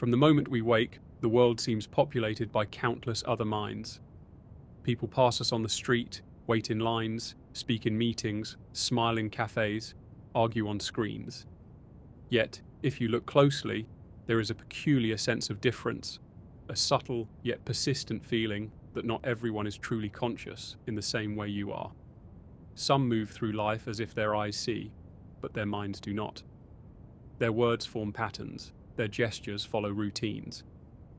From the moment we wake, the world seems populated by countless other minds. People pass us on the street, wait in lines, speak in meetings, smile in cafes, argue on screens. Yet, if you look closely, there is a peculiar sense of difference, a subtle yet persistent feeling that not everyone is truly conscious in the same way you are. Some move through life as if their eyes see, but their minds do not. Their words form patterns, their gestures follow routines,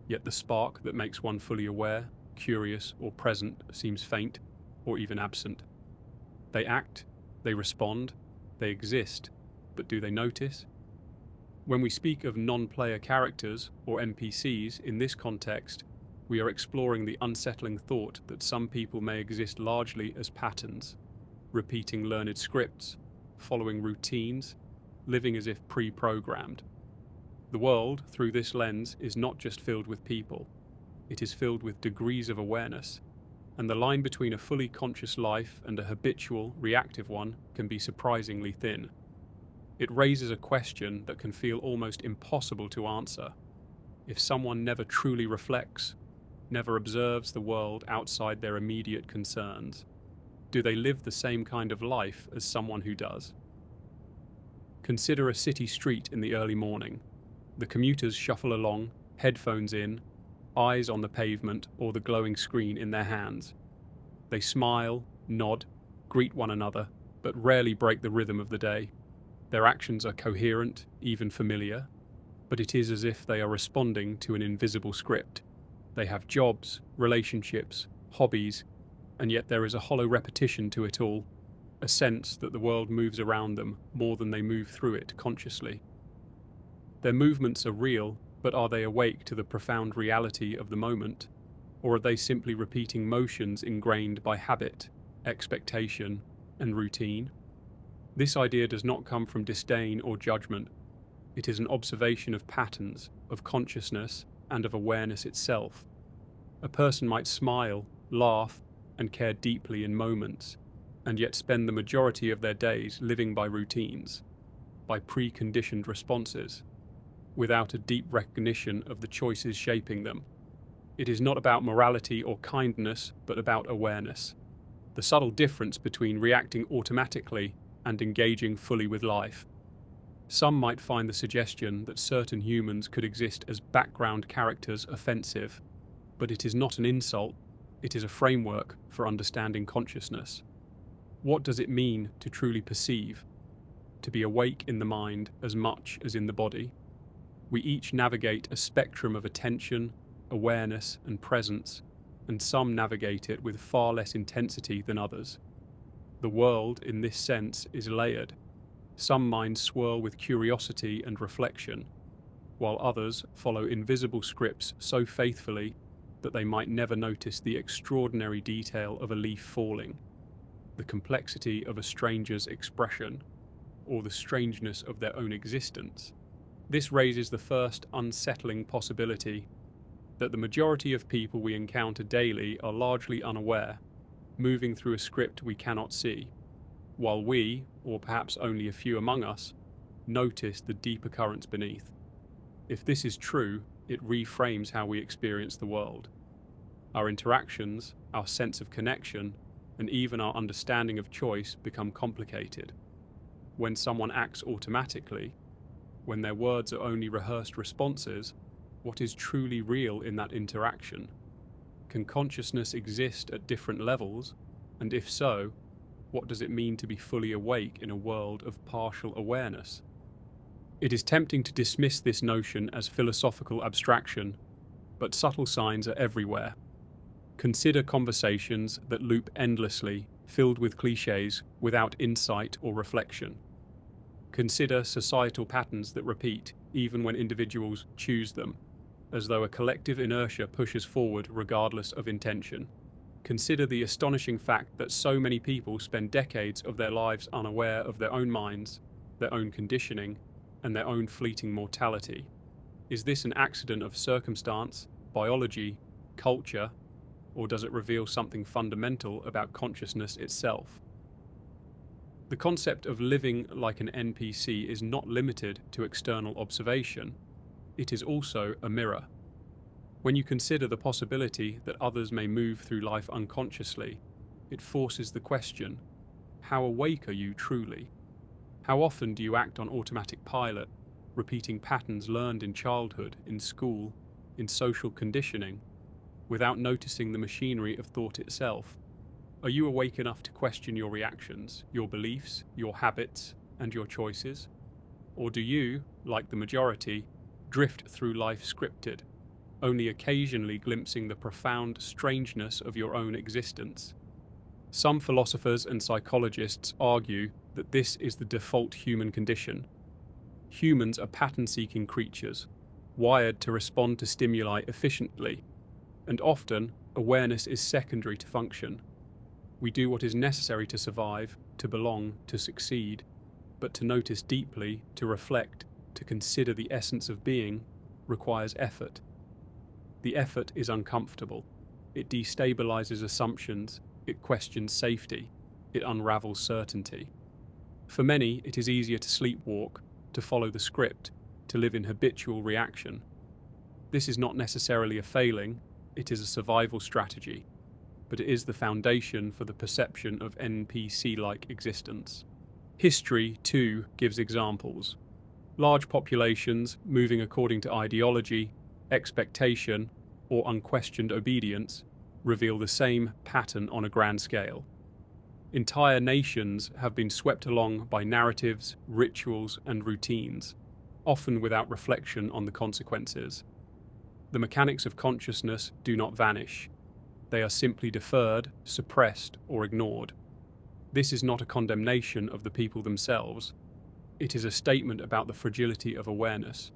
yet the spark that makes one fully aware, curious, or present seems faint or even absent. They act, they respond, they exist, but do they notice? When we speak of non-player characters, or NPCs, in this context, we are exploring the unsettling thought that some people may exist largely as patterns, repeating learned scripts, following routines, living as if pre-programmed. The world, through this lens, is not just filled with people. It is filled with degrees of awareness, and the line between a fully conscious life and a habitual, reactive one can be surprisingly thin. It raises a question that can feel almost impossible to answer. If someone never truly reflects, never observes the world outside their immediate concerns, do they live the same kind of life as someone who does? Consider a city street in the early morning. The commuters shuffle along, headphones in, eyes on the pavement or the glowing screen in their hands. They smile, nod, greet one another, but rarely break the rhythm of the day. Their actions are coherent, even familiar, but it is as if they are responding to an invisible script. They have jobs, relationships, hobbies, and yet there is a hollow repetition to it all, a sense that the world moves around them more than they move through it consciously. Their movements are real, but are they awake to the profound reality of the moment, or are they simply repeating motions ingrained by habit, expectation, and routine? This idea does not come from disdain or judgment. It is an observation of patterns, of consciousness, and of awareness itself. A person might smile, laugh, and care deeply in moments, and yet spend the majority of their days living by routines, by preconditioned responses, without a deep recognition of the choices shaping them. It is not about morality or kindness, but about awareness. The subtle difference between reacting automatically and engaging fully with life. Some might find the suggestion that certain humans could exist as background characters offensive, but it is not an insult, it is a framework for understanding consciousness. What does it mean to truly perceive? To be awake in the mind as much as in the body? We each navigate a spectrum of attention, awareness, and presence, and some navigate it with far less intensity than others. The world, in this sense, is layered. Some minds swirl with curiosity and reflection, while others follow invisible scripts so faithfully that they might never notice the extraordinary detail of a leaf falling, the complexity of a stranger's expression, or the strangeness of their own existence. This raises the first unsettling possibility that the majority of people we encounter daily are largely unaware, moving through a script we cannot see, while we, or perhaps only a few among us, notice the deeper currents beneath. If this is true, it reframes how we experience the world. Our interactions, our sense of connection, and even our understanding of choice become complicated. When someone acts automatically, when their words are only rehearsed responses, what is truly real in that interaction? Can consciousness exist at different levels? And if so, what does it mean to be fully awake in a world of partial awareness? It is tempting to dismiss this notion as philosophical abstraction, but subtle signs are everywhere. Consider conversations that loop endlessly, filled with cliches, without insight or reflection. Consider societal patterns that repeat, even when individuals choose them, as though a collective inertia pushes forward regardless of intention. Consider the astonishing fact that so many people spend decades of their lives unaware of their own minds, their own conditioning, and their own fleeting mortality. Is this an accident of circumstance, biology, culture, or does it reveal something fundamental about consciousness itself? The concept of living like an NPC is not limited to external observation. it is also a mirror. When you consider the possibility that others may move through life unconsciously, it forces the question, how awake are you truly? How often do you act on automatic pilot, repeating patterns learned in childhood, in school, in social conditioning, without noticing the machinery of thought itself? Are you awake enough to question your reactions, your beliefs, your habits, and your choices? Or do you, like the majority, drift through life scripted, only occasionally glimpsing the profound strangeness of your own existence? Some philosophers and psychologists argue that this is the default human condition. Humans are pattern-seeking creatures, wired to respond to stimuli efficiently, and often awareness is secondary to function. We do what is necessary to survive, to belong, to succeed, but to notice deeply, to reflect, to consider the essence of being, requires effort. The effort is uncomfortable. It destabilizes assumptions, it questions safety, it unravels certainty. For many, it is easier to sleepwalk, to follow the script, to live in habitual reaction. This is not necessarily a failing, it is a survival strategy, but it is the foundation for the perception of NPC-like existence. History, too, gives examples. Large populations, moving according to ideology, expectation, or unquestioned obedience, reveal the same pattern on a grand scale. Entire nations have been swept along by narratives, rituals, and routines, often without reflection on the consequences. The mechanics of consciousness do not vanish. They are simply deferred, suppressed, or ignored. This is not a condemnation of the people themselves. It is a statement about the fragility of awareness,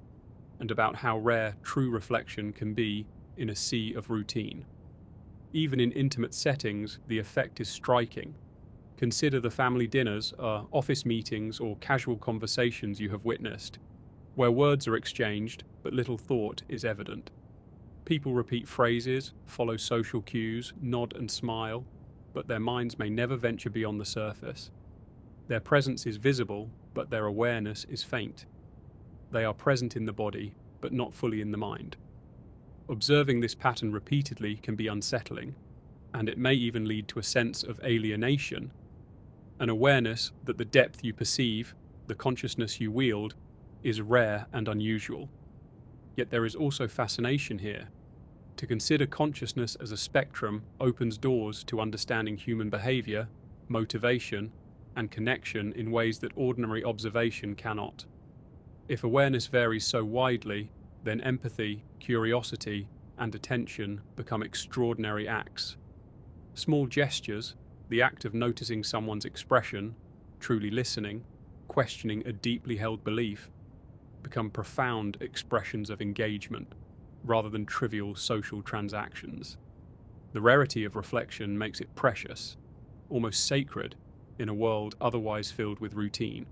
and about how rare true reflection can be in a sea of routine. Even in intimate settings, the effect is striking. Consider the family dinners, office meetings, or casual conversations you have witnessed, where words are exchanged but little thought is evident. People repeat phrases, follow social cues, nod and smile, but their minds may never venture beyond the surface. Their presence is visible, but their awareness is faint. They are present in the body, but not fully in the mind. Observing this pattern repeatedly can be unsettling, and it may even lead to a sense of alienation, an awareness that the depth you perceive, the consciousness you wield, is rare and unusual. Yet there is also fascination here. To consider consciousness as a spectrum opens doors to understanding human behavior, motivation, and connection in ways that ordinary observation cannot. If awareness varies so widely, then empathy, curiosity, and attention become extraordinary acts. Small gestures, the act of noticing someone's expression, truly listening, questioning a deeply held belief, become profound expressions of engagement, rather than trivial social transactions. The rarity of reflection makes it precious, almost sacred, in a world otherwise filled with routine.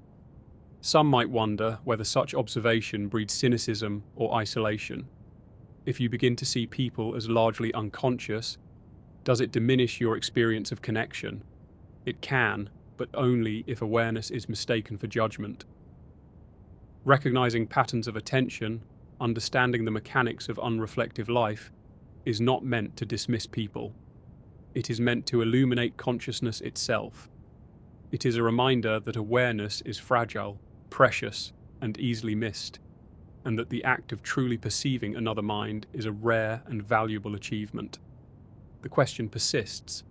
Some might wonder whether such observation breeds cynicism or isolation. If you begin to see people as largely unconscious, does it diminish your experience of connection? It can, but only if awareness is mistaken for judgment. Recognizing patterns of attention, understanding the mechanics of unreflective life, is not meant to dismiss people. It is meant to illuminate consciousness itself. It is a reminder that awareness is fragile, precious, and easily missed, and that the act of truly perceiving another mind is a rare and valuable achievement. The question persists: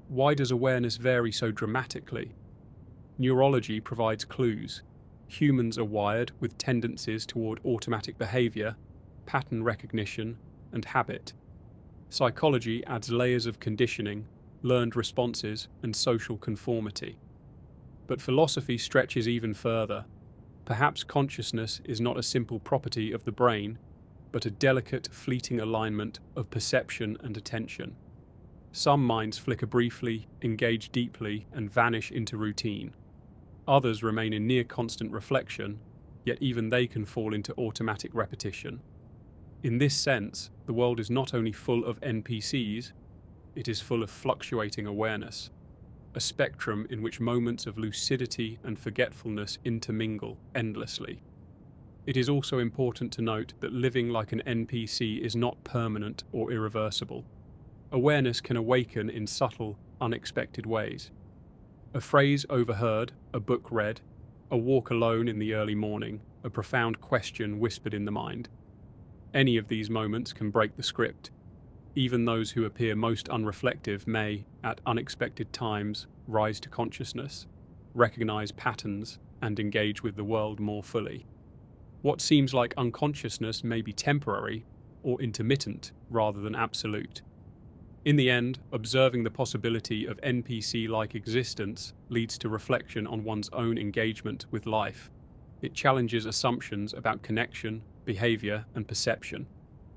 why does awareness vary so dramatically? Neurology provides clues. Humans are wired with tendencies toward automatic behavior, pattern recognition, and habit. Psychology adds layers of conditioning, learned responses, and social conformity. But philosophy stretches even further. Perhaps consciousness is not a simple property of the brain, but a delicate, fleeting alignment of perception and attention. Some minds flicker briefly, engage deeply, and vanish into routine. Others remain in near constant reflection, yet even they can fall into automatic repetition. In this sense, the world is not only full of NPCs, it is full of fluctuating awareness, a spectrum in which moments of lucidity and forgetfulness intermingle endlessly. It is also important to note that living like an NPC is not permanent or irreversible. Awareness can awaken in subtle, unexpected ways. A phrase overheard, a book read, a walk alone in the early morning, a profound question whispered in the mind. Any of these moments can break the script. Even those who appear most unreflective may, at unexpected times, rise to consciousness, recognize patterns, and engage with the world more fully. What seems like unconsciousness may be temporary or intermittent rather than absolute. In the end, observing the possibility of NPC-like existence leads to reflection on one's own engagement with life. It challenges assumptions about connection, behavior, and perception.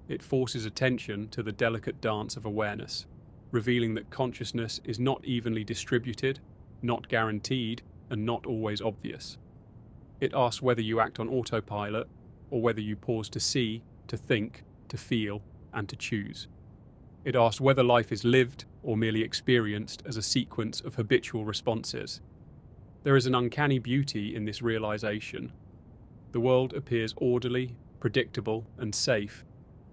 It forces attention to the delicate dance of awareness, revealing that consciousness is not evenly distributed, not guaranteed, and not always obvious. It asks whether you act on autopilot or whether you pause to see, to think, to feel, and to choose. It asks whether life is lived or merely experienced as a sequence of habitual responses. There is an uncanny beauty in this realization. The world appears orderly, predictable, and safe,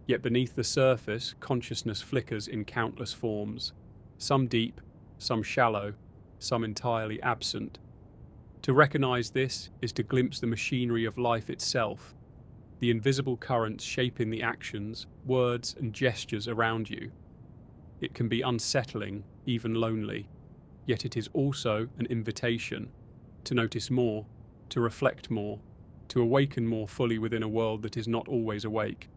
yet beneath the surface, consciousness flickers in countless forms, some deep, some shallow, some entirely absent. To recognize this is to glimpse the machinery of life itself, the invisible currents shaping the actions, words, and gestures around you. It can be unsettling, even lonely, yet it is also an invitation to notice more, to reflect more, to awaken more fully within a world that is not always awake.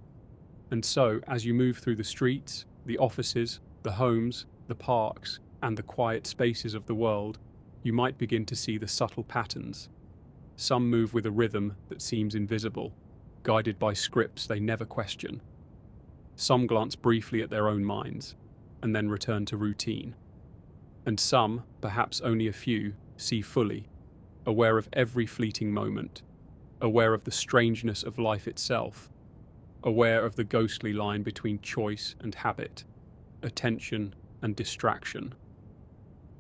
And so, as you move through the streets, the offices, the homes, the parks, and the quiet spaces of the world, you might begin to see the subtle patterns. Some move with a rhythm that seems invisible, guided by scripts they never question. Some glance briefly at their own minds, and then return to routine. And some, perhaps only a few, see fully, aware of every fleeting moment, aware of the strangeness of life itself, aware of the ghostly line between choice and habit, attention and distraction.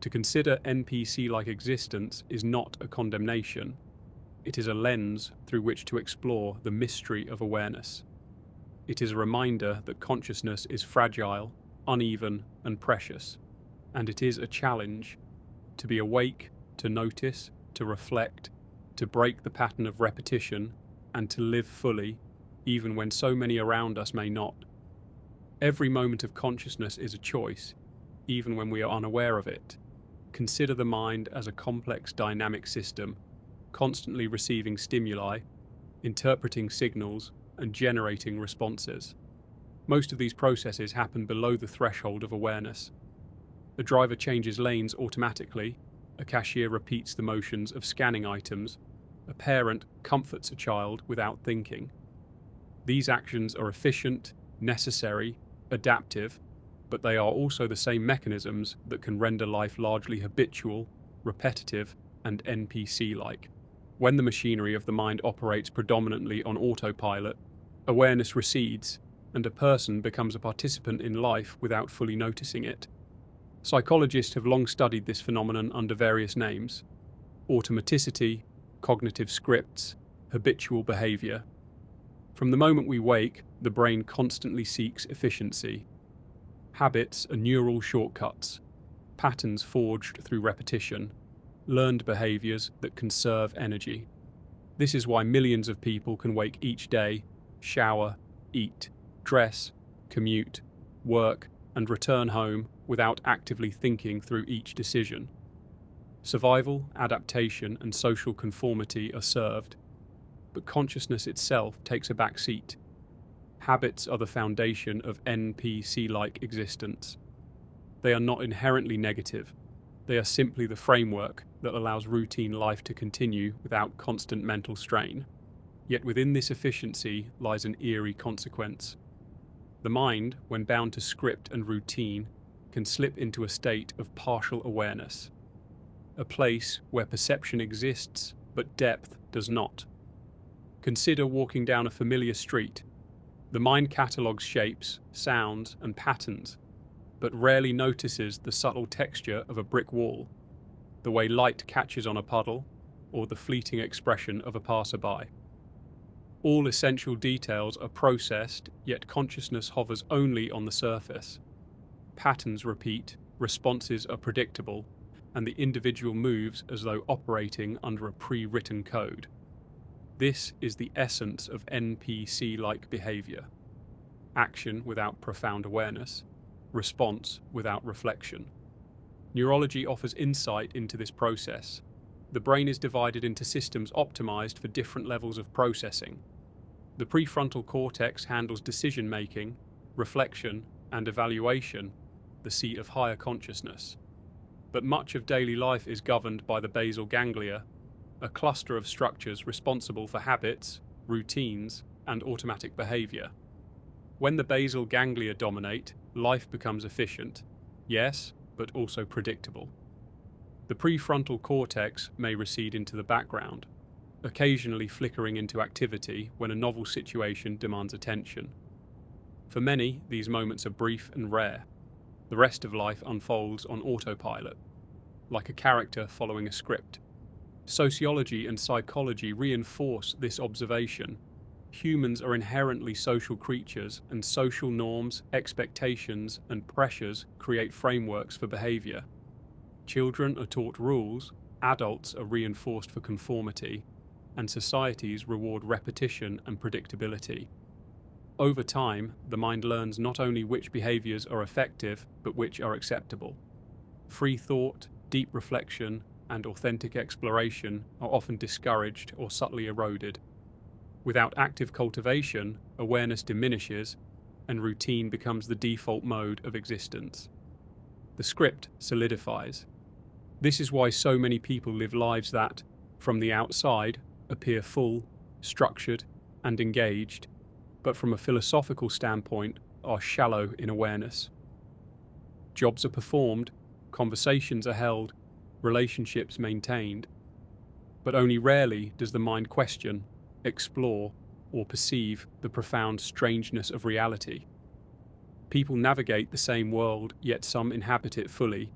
To consider NPC-like existence is not a condemnation. It is a lens through which to explore the mystery of awareness. It is a reminder that consciousness is fragile, uneven, and precious, and it is a challenge to be awake, to notice, to reflect, to break the pattern of repetition, and to live fully, even when so many around us may not. Every moment of consciousness is a choice, even when we are unaware of it. Consider the mind as a complex dynamic system, constantly receiving stimuli, interpreting signals, and generating responses. Most of these processes happen below the threshold of awareness. A driver changes lanes automatically, a cashier repeats the motions of scanning items, a parent comforts a child without thinking. These actions are efficient, necessary, adaptive, but they are also the same mechanisms that can render life largely habitual, repetitive, and NPC-like. When the machinery of the mind operates predominantly on autopilot, awareness recedes, and a person becomes a participant in life without fully noticing it. Psychologists have long studied this phenomenon under various names: automaticity, cognitive scripts, habitual behavior. From the moment we wake, the brain constantly seeks efficiency. Habits are neural shortcuts, patterns forged through repetition, learned behaviors that conserve energy. This is why millions of people can wake each day, shower, eat, dress, commute, work, and return home without actively thinking through each decision. Survival, adaptation, and social conformity are served, but consciousness itself takes a back seat. Habits are the foundation of NPC-like existence. They are not inherently negative. They are simply the framework that allows routine life to continue without constant mental strain. Yet within this efficiency lies an eerie consequence. The mind, when bound to script and routine, can slip into a state of partial awareness, a place where perception exists but depth does not. Consider walking down a familiar street. The mind catalogues shapes, sounds, and patterns, but rarely notices the subtle texture of a brick wall, the way light catches on a puddle, or the fleeting expression of a passerby. All essential details are processed, yet consciousness hovers only on the surface. Patterns repeat, responses are predictable, and the individual moves as though operating under a pre-written code. This is the essence of NPC-like behavior. Action without profound awareness, response without reflection. Neurology offers insight into this process. The brain is divided into systems optimized for different levels of processing. The prefrontal cortex handles decision-making, reflection, and evaluation, the seat of higher consciousness. But much of daily life is governed by the basal ganglia, a cluster of structures responsible for habits, routines, and automatic behavior. When the basal ganglia dominate, life becomes efficient, yes, but also predictable. The prefrontal cortex may recede into the background, occasionally flickering into activity when a novel situation demands attention. For many, these moments are brief and rare. The rest of life unfolds on autopilot, like a character following a script. Sociology and psychology reinforce this observation. Humans are inherently social creatures, and social norms, expectations, and pressures create frameworks for behavior. Children are taught rules, adults are reinforced for conformity, and societies reward repetition and predictability. Over time, the mind learns not only which behaviors are effective, but which are acceptable. Free thought, deep reflection, and authentic exploration are often discouraged or subtly eroded. Without active cultivation, awareness diminishes, and routine becomes the default mode of existence. The script solidifies. This is why so many people live lives that, from the outside, appear full, structured, and engaged, but from a philosophical standpoint are shallow in awareness. Jobs are performed, conversations are held, relationships maintained, but only rarely does the mind question, explore, or perceive the profound strangeness of reality. People navigate the same world, yet some inhabit it fully,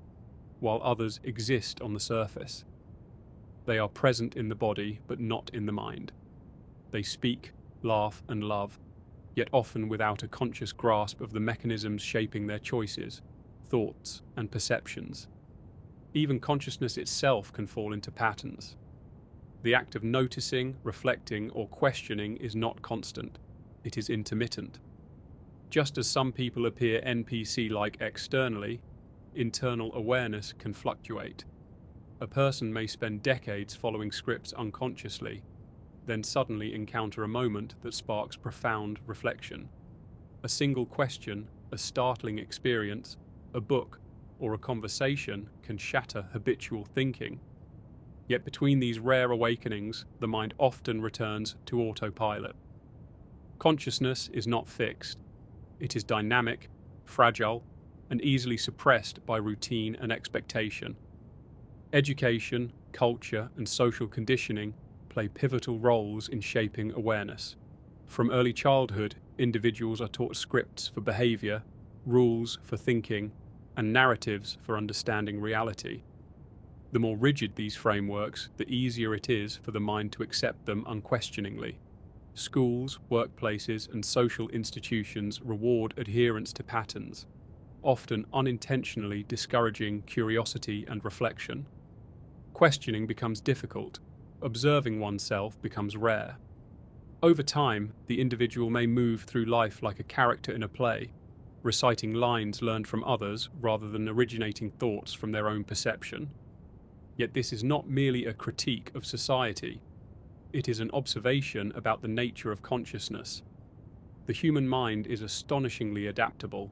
while others exist on the surface. They are present in the body, but not in the mind. They speak, laugh, and love, yet often without a conscious grasp of the mechanisms shaping their choices, thoughts, and perceptions. Even consciousness itself can fall into patterns. The act of noticing, reflecting, or questioning is not constant. It is intermittent. Just as some people appear NPC-like externally, internal awareness can fluctuate. A person may spend decades following scripts unconsciously, then suddenly encounter a moment that sparks profound reflection. A single question, a startling experience, a book, or a conversation can shatter habitual thinking. Yet between these rare awakenings, the mind often returns to autopilot. Consciousness is not fixed. It is dynamic, fragile, and easily suppressed by routine and expectation. Education, culture, and social conditioning play pivotal roles in shaping awareness. From early childhood, individuals are taught scripts for behavior, rules for thinking, and narratives for understanding reality. The more rigid these frameworks, the easier it is for the mind to accept them unquestioningly. Schools, workplaces, and social institutions reward adherence to patterns, often unintentionally discouraging curiosity and reflection. Questioning becomes difficult. Observing oneself becomes rare. Over time, the individual may move through life like a character in a play, reciting lines learned from others rather than originating thoughts from their own perception. Yet this is not merely a critique of society. It is an observation about the nature of consciousness. The human mind is astonishingly adaptable,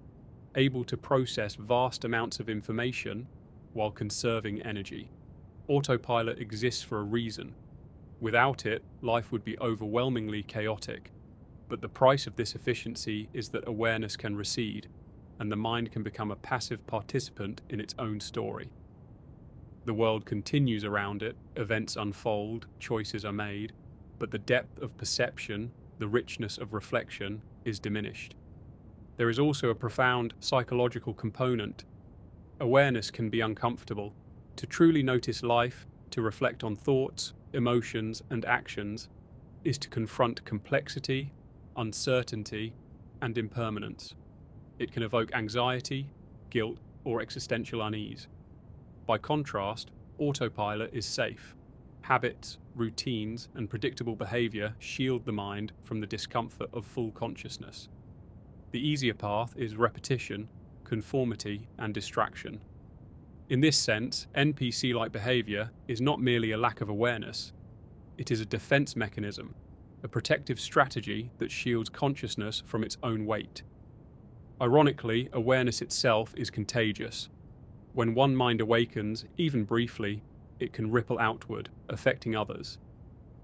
able to process vast amounts of information while conserving energy. Autopilot exists for a reason. Without it, life would be overwhelmingly chaotic. But the price of this efficiency is that awareness can recede, and the mind can become a passive participant in its own story. The world continues around it, events unfold, choices are made, but the depth of perception, the richness of reflection, is diminished. There is also a profound psychological component. Awareness can be uncomfortable. To truly notice life, to reflect on thoughts, emotions, and actions, is to confront complexity, uncertainty, and impermanence. It can evoke anxiety, guilt, or existential unease. By contrast, autopilot is safe. Habits, routines, and predictable behavior shield the mind from the discomfort of full consciousness. The easier path is repetition, conformity, and distraction. In this sense, NPC-like behavior is not merely a lack of awareness. It is a defense mechanism, a protective strategy that shields consciousness from its own weight. Ironically, awareness itself is contagious. When one mind awakens, even briefly, it can ripple outward, affecting others.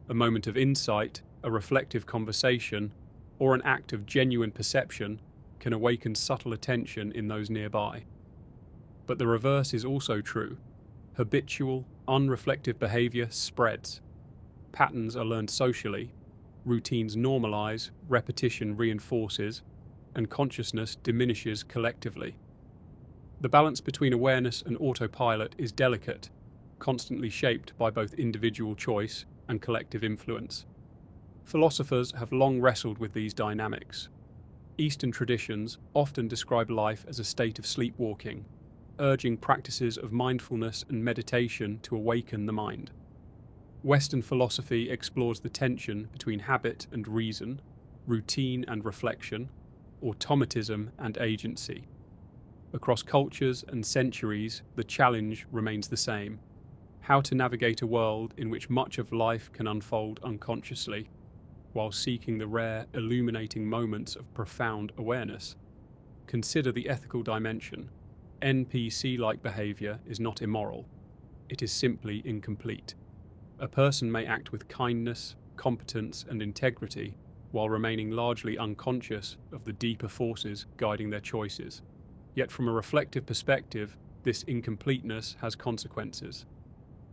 A moment of insight, a reflective conversation, or an act of genuine perception can awaken subtle attention in those nearby. But the reverse is also true. Habitual, unreflective behavior spreads. Patterns are learned socially, routines normalize, repetition reinforces, and consciousness diminishes collectively. The balance between awareness and autopilot is delicate, constantly shaped by both individual choice and collective influence. Philosophers have long wrestled with these dynamics. Eastern traditions often describe life as a state of sleepwalking, urging practices of mindfulness and meditation to awaken the mind. Western philosophy explores the tension between habit and reason, routine and reflection, automatism and agency. Across cultures and centuries, the challenge remains the same: how to navigate a world in which much of life can unfold unconsciously, while seeking the rare, illuminating moments of profound awareness. Consider the ethical dimension. NPC-like behavior is not immoral. It is simply incomplete. A person may act with kindness, competence, and integrity while remaining largely unconscious of the deeper forces guiding their choices. Yet from a reflective perspective, this incompleteness has consequences.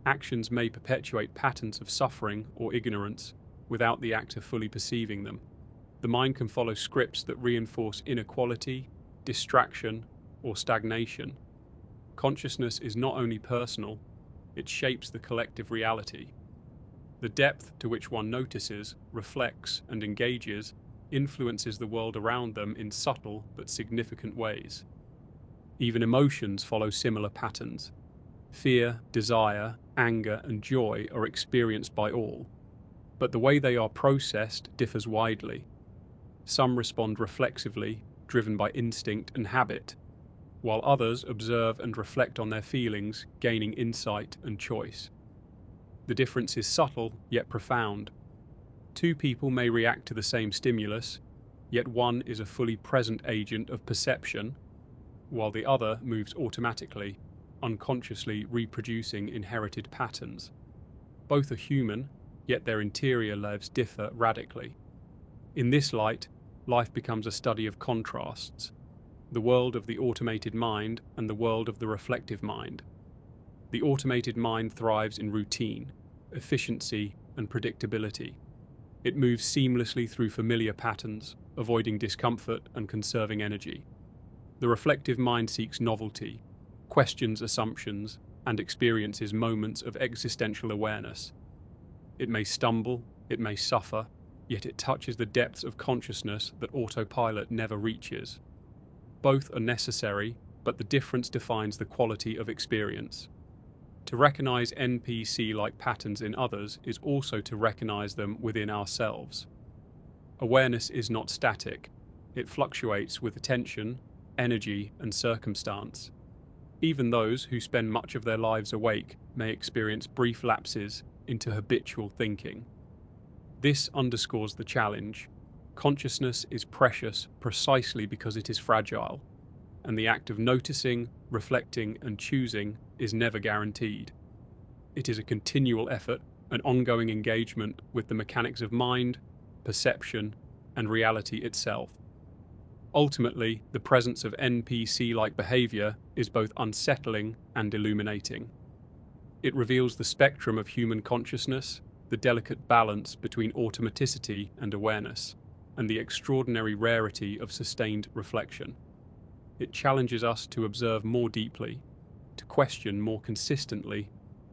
Actions may perpetuate patterns of suffering or ignorance without the actor fully perceiving them. The mind can follow scripts that reinforce inequality, distraction, or stagnation. Consciousness is not only personal, it shapes the collective reality. The depth to which one notices, reflects, and engages influences the world around them in subtle but significant ways. Even emotions follow similar patterns. Fear, desire, anger, and joy are experienced by all, but the way they are processed differs widely. Some respond reflexively, driven by instinct and habit, while others observe and reflect on their feelings, gaining insight and choice. The difference is subtle yet profound. Two people may react to the same stimulus, yet one is a fully present agent of perception, while the other moves automatically, unconsciously reproducing inherited patterns. Both are human, yet their interior lives differ radically. In this light, life becomes a study of contrasts: the world of the automated mind and the world of the reflective mind. The automated mind thrives in routine, efficiency, and predictability. It moves seamlessly through familiar patterns, avoiding discomfort and conserving energy. The reflective mind seeks novelty, questions assumptions, and experiences moments of existential awareness. It may stumble, it may suffer, yet it touches the depths of consciousness that autopilot never reaches. Both are necessary, but the difference defines the quality of experience. To recognize NPC-like patterns in others is also to recognize them within ourselves. Awareness is not static. It fluctuates with attention, energy, and circumstance. Even those who spend much of their lives awake may experience brief lapses into habitual thinking. This underscores the challenge. Consciousness is precious precisely because it is fragile, and the act of noticing, reflecting, and choosing is never guaranteed. It is a continual effort, an ongoing engagement with the mechanics of mind, perception, and reality itself. Ultimately, the presence of NPC-like behavior is both unsettling and illuminating. It reveals the spectrum of human consciousness, the delicate balance between automaticity and awareness, and the extraordinary rarity of sustained reflection. It challenges us to observe more deeply, to question more consistently,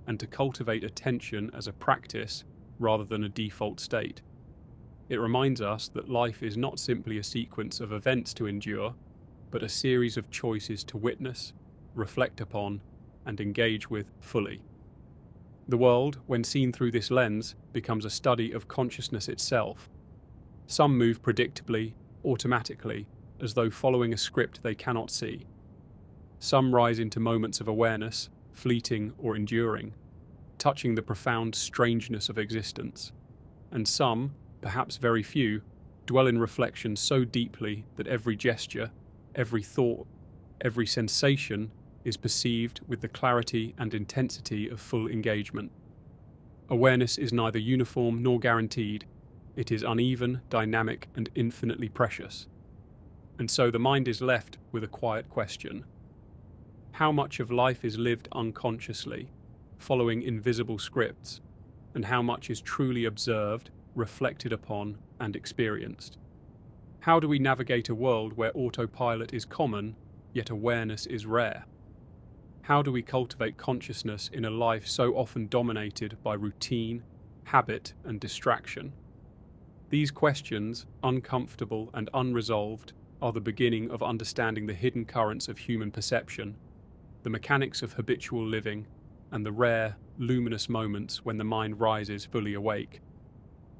and to cultivate attention as a practice rather than a default state. It reminds us that life is not simply a sequence of events to endure, but a series of choices to witness, reflect upon, and engage with fully. The world, when seen through this lens, becomes a study of consciousness itself. Some move predictably, automatically, as though following a script they cannot see. Some rise into moments of awareness, fleeting or enduring, touching the profound strangeness of existence. And some, perhaps very few, dwell in reflection so deeply that every gesture, every thought, every sensation is perceived with the clarity and intensity of full engagement. Awareness is neither uniform nor guaranteed. It is uneven, dynamic, and infinitely precious. And so the mind is left with a quiet question. How much of life is lived unconsciously, following invisible scripts, and how much is truly observed, reflected upon, and experienced? How do we navigate a world where autopilot is common, yet awareness is rare? How do we cultivate consciousness in a life so often dominated by routine, habit, and distraction? These questions, uncomfortable and unresolved, are the beginning of understanding the hidden currents of human perception, the mechanics of habitual living, and the rare, luminous moments when the mind rises fully awake.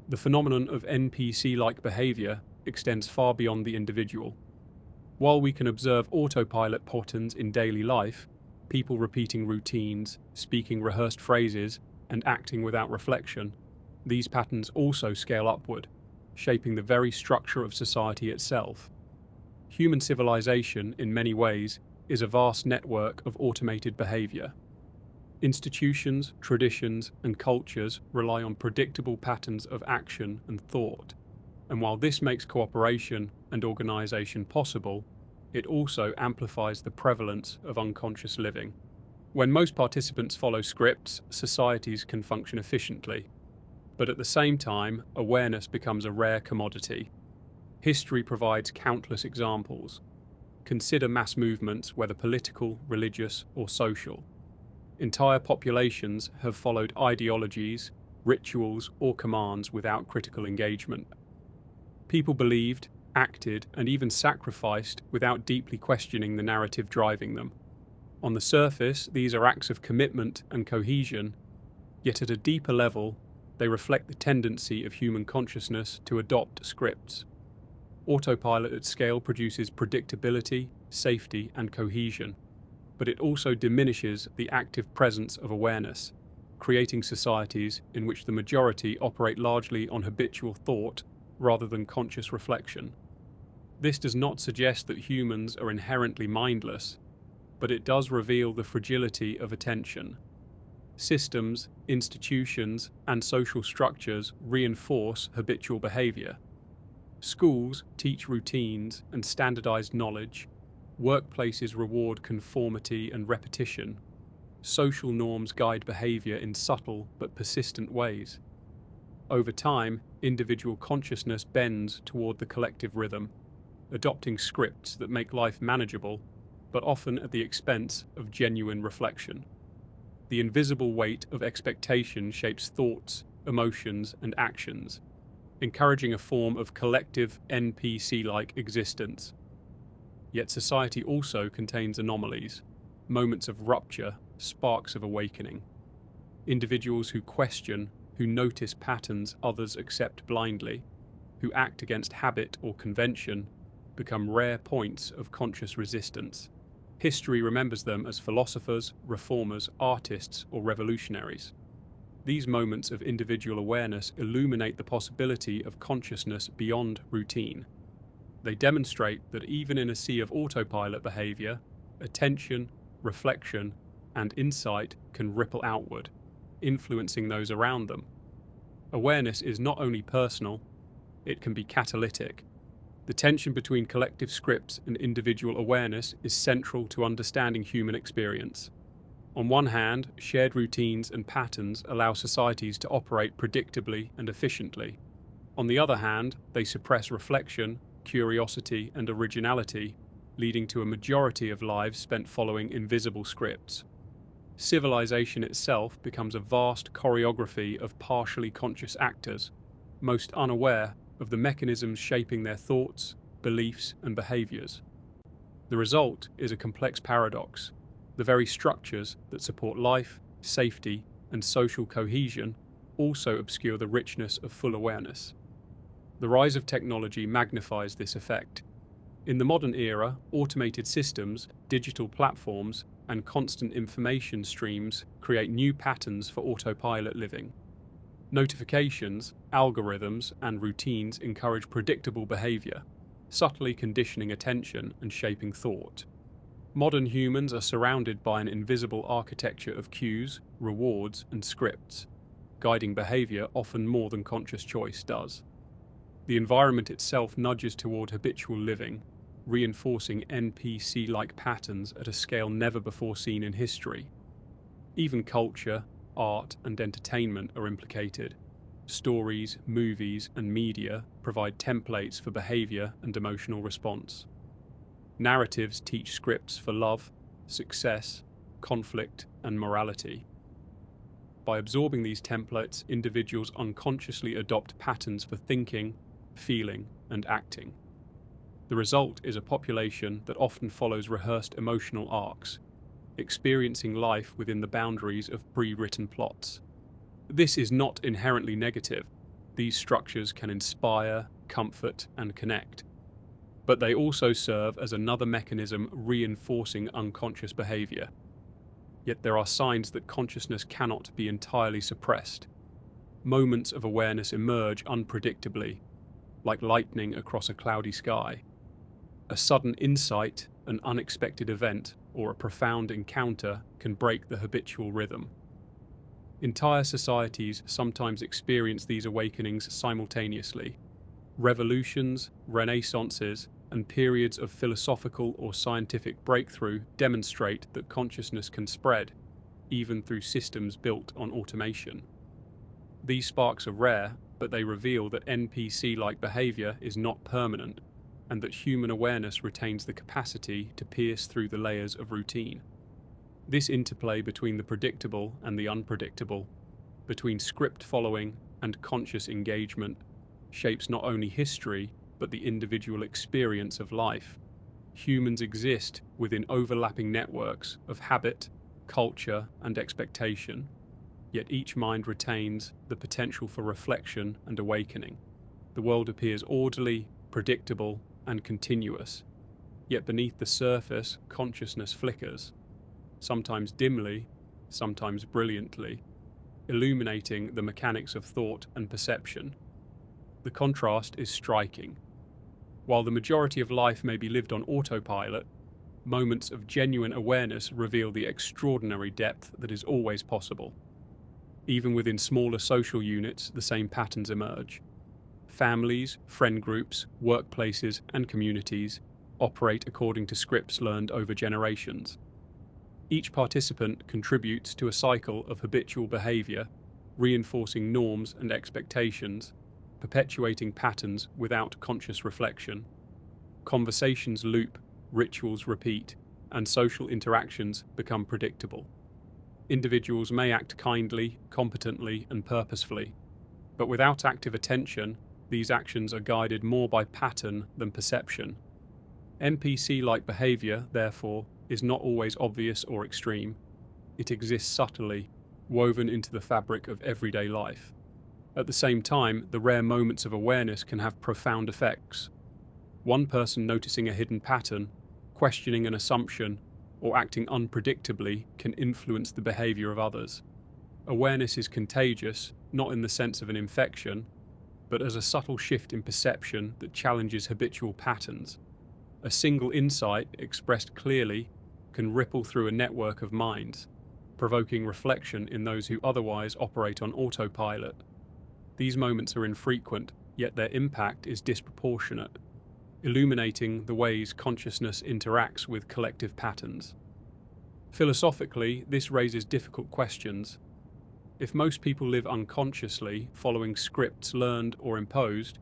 The phenomenon of NPC-like behavior extends far beyond the individual. While we can observe autopilot patterns in daily life, people repeating routines, speaking rehearsed phrases, and acting without reflection, these patterns also scale upward, shaping the very structure of society itself. Human civilization, in many ways, is a vast network of automated behavior. Institutions, traditions, and cultures rely on predictable patterns of action and thought, and while this makes cooperation and organization possible, it also amplifies the prevalence of unconscious living. When most participants follow scripts, societies can function efficiently. But at the same time, awareness becomes a rare commodity. History provides countless examples. Consider mass movements, whether political, religious, or social. Entire populations have followed ideologies, rituals, or commands without critical engagement. People believed, acted, and even sacrificed without deeply questioning the narrative driving them. On the surface, these are acts of commitment and cohesion, yet at a deeper level, they reflect the tendency of human consciousness to adopt scripts. Autopilot at scale produces predictability, safety, and cohesion, but it also diminishes the active presence of awareness, creating societies in which the majority operate largely on habitual thought rather than conscious reflection. This does not suggest that humans are inherently mindless, but it does reveal the fragility of attention. Systems, institutions, and social structures reinforce habitual behavior. Schools teach routines and standardized knowledge. Workplaces reward conformity and repetition. Social norms guide behavior in subtle but persistent ways. Over time, individual consciousness bends toward the collective rhythm, adopting scripts that make life manageable, but often at the expense of genuine reflection. The invisible weight of expectation shapes thoughts, emotions, and actions, encouraging a form of collective NPC-like existence. Yet society also contains anomalies, moments of rupture, sparks of awakening. Individuals who question, who notice patterns others accept blindly, who act against habit or convention, become rare points of conscious resistance. History remembers them as philosophers, reformers, artists, or revolutionaries. These moments of individual awareness illuminate the possibility of consciousness beyond routine. They demonstrate that even in a sea of autopilot behavior, attention, reflection, and insight can ripple outward, influencing those around them. Awareness is not only personal, it can be catalytic. The tension between collective scripts and individual awareness is central to understanding human experience. On one hand, shared routines and patterns allow societies to operate predictably and efficiently. On the other hand, they suppress reflection, curiosity, and originality, leading to a majority of lives spent following invisible scripts. Civilization itself becomes a vast choreography of partially conscious actors, most unaware of the mechanisms shaping their thoughts, beliefs, and behaviors. The result is a complex paradox. The very structures that support life, safety, and social cohesion also obscure the richness of full awareness. The rise of technology magnifies this effect. In the modern era, automated systems, digital platforms, and constant information streams create new patterns for autopilot living. Notifications, algorithms, and routines encourage predictable behavior, subtly conditioning attention and shaping thought. Modern humans are surrounded by an invisible architecture of cues, rewards, and scripts, guiding behavior often more than conscious choice does. The environment itself nudges toward habitual living, reinforcing NPC-like patterns at a scale never before seen in history. Even culture, art, and entertainment are implicated. Stories, movies, and media provide templates for behavior and emotional response. Narratives teach scripts for love, success, conflict, and morality. By absorbing these templates, individuals unconsciously adopt patterns for thinking, feeling, and acting. The result is a population that often follows rehearsed emotional arcs, experiencing life within the boundaries of pre-written plots. This is not inherently negative. These structures can inspire, comfort, and connect. But they also serve as another mechanism reinforcing unconscious behavior. Yet there are signs that consciousness cannot be entirely suppressed. Moments of awareness emerge unpredictably, like lightning across a cloudy sky. A sudden insight, an unexpected event, or a profound encounter can break the habitual rhythm. Entire societies sometimes experience these awakenings simultaneously. Revolutions, renaissances, and periods of philosophical or scientific breakthrough demonstrate that consciousness can spread, even through systems built on automation. These sparks are rare, but they reveal that NPC-like behavior is not permanent, and that human awareness retains the capacity to pierce through the layers of routine. This interplay between the predictable and the unpredictable, between script following and conscious engagement, shapes not only history, but the individual experience of life. Humans exist within overlapping networks of habit, culture, and expectation, yet each mind retains the potential for reflection and awakening. The world appears orderly, predictable, and continuous, yet beneath the surface, consciousness flickers, sometimes dimly, sometimes brilliantly, illuminating the mechanics of thought and perception. The contrast is striking. While the majority of life may be lived on autopilot, moments of genuine awareness reveal the extraordinary depth that is always possible. Even within smaller social units, the same patterns emerge. Families, friend groups, workplaces, and communities operate according to scripts learned over generations. Each participant contributes to a cycle of habitual behavior, reinforcing norms and expectations, perpetuating patterns without conscious reflection. Conversations loop, rituals repeat, and social interactions become predictable. Individuals may act kindly, competently, and purposefully, but without active attention, these actions are guided more by pattern than perception. NPC-like behavior, therefore, is not always obvious or extreme. It exists subtly, woven into the fabric of everyday life. At the same time, the rare moments of awareness can have profound effects. One person noticing a hidden pattern, questioning an assumption, or acting unpredictably can influence the behavior of others. Awareness is contagious, not in the sense of an infection, but as a subtle shift in perception that challenges habitual patterns. A single insight, expressed clearly, can ripple through a network of minds, provoking reflection in those who otherwise operate on autopilot. These moments are infrequent, yet their impact is disproportionate, illuminating the ways consciousness interacts with collective patterns. Philosophically, this raises difficult questions. If most people live unconsciously, following scripts learned or imposed,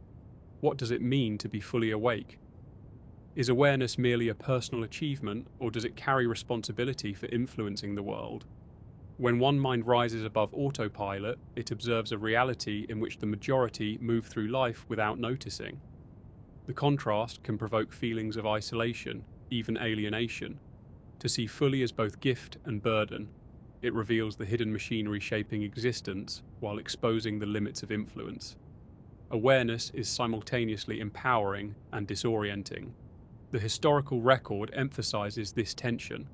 what does it mean to be fully awake? Is awareness merely a personal achievement, or does it carry responsibility for influencing the world? When one mind rises above autopilot, it observes a reality in which the majority move through life without noticing. The contrast can provoke feelings of isolation, even alienation. To see fully as both gift and burden, it reveals the hidden machinery shaping existence while exposing the limits of influence. Awareness is simultaneously empowering and disorienting. The historical record emphasizes this tension.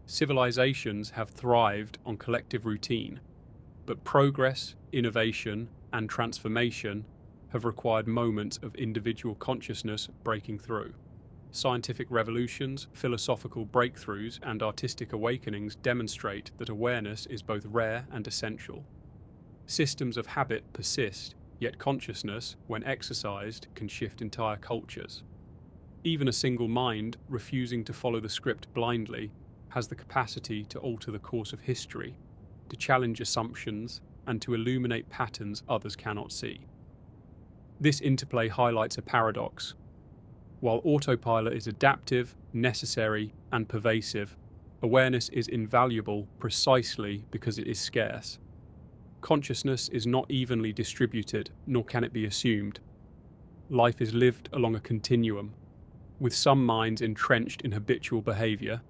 Civilizations have thrived on collective routine, but progress, innovation, and transformation have required moments of individual consciousness breaking through. Scientific revolutions, philosophical breakthroughs, and artistic awakenings demonstrate that awareness is both rare and essential. Systems of habit persist, yet consciousness, when exercised, can shift entire cultures. Even a single mind, refusing to follow the script blindly, has the capacity to alter the course of history, to challenge assumptions, and to illuminate patterns others cannot see. This interplay highlights a paradox. While autopilot is adaptive, necessary, and pervasive, awareness is invaluable precisely because it is scarce. Consciousness is not evenly distributed, nor can it be assumed. Life is lived along a continuum, with some minds entrenched in habitual behavior,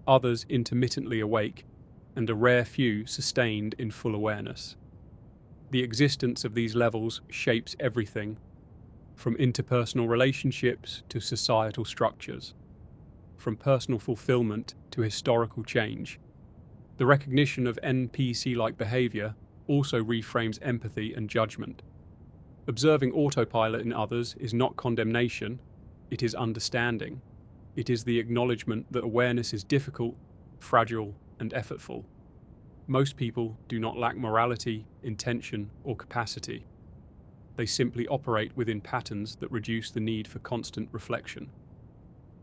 others intermittently awake, and a rare few sustained in full awareness. The existence of these levels shapes everything, from interpersonal relationships to societal structures, from personal fulfillment to historical change. The recognition of NPC-like behavior also reframes empathy and judgment. Observing autopilot in others is not condemnation, it is understanding. It is the acknowledgement that awareness is difficult, fragile, and effortful. Most people do not lack morality, intention, or capacity. They simply operate within patterns that reduce the need for constant reflection.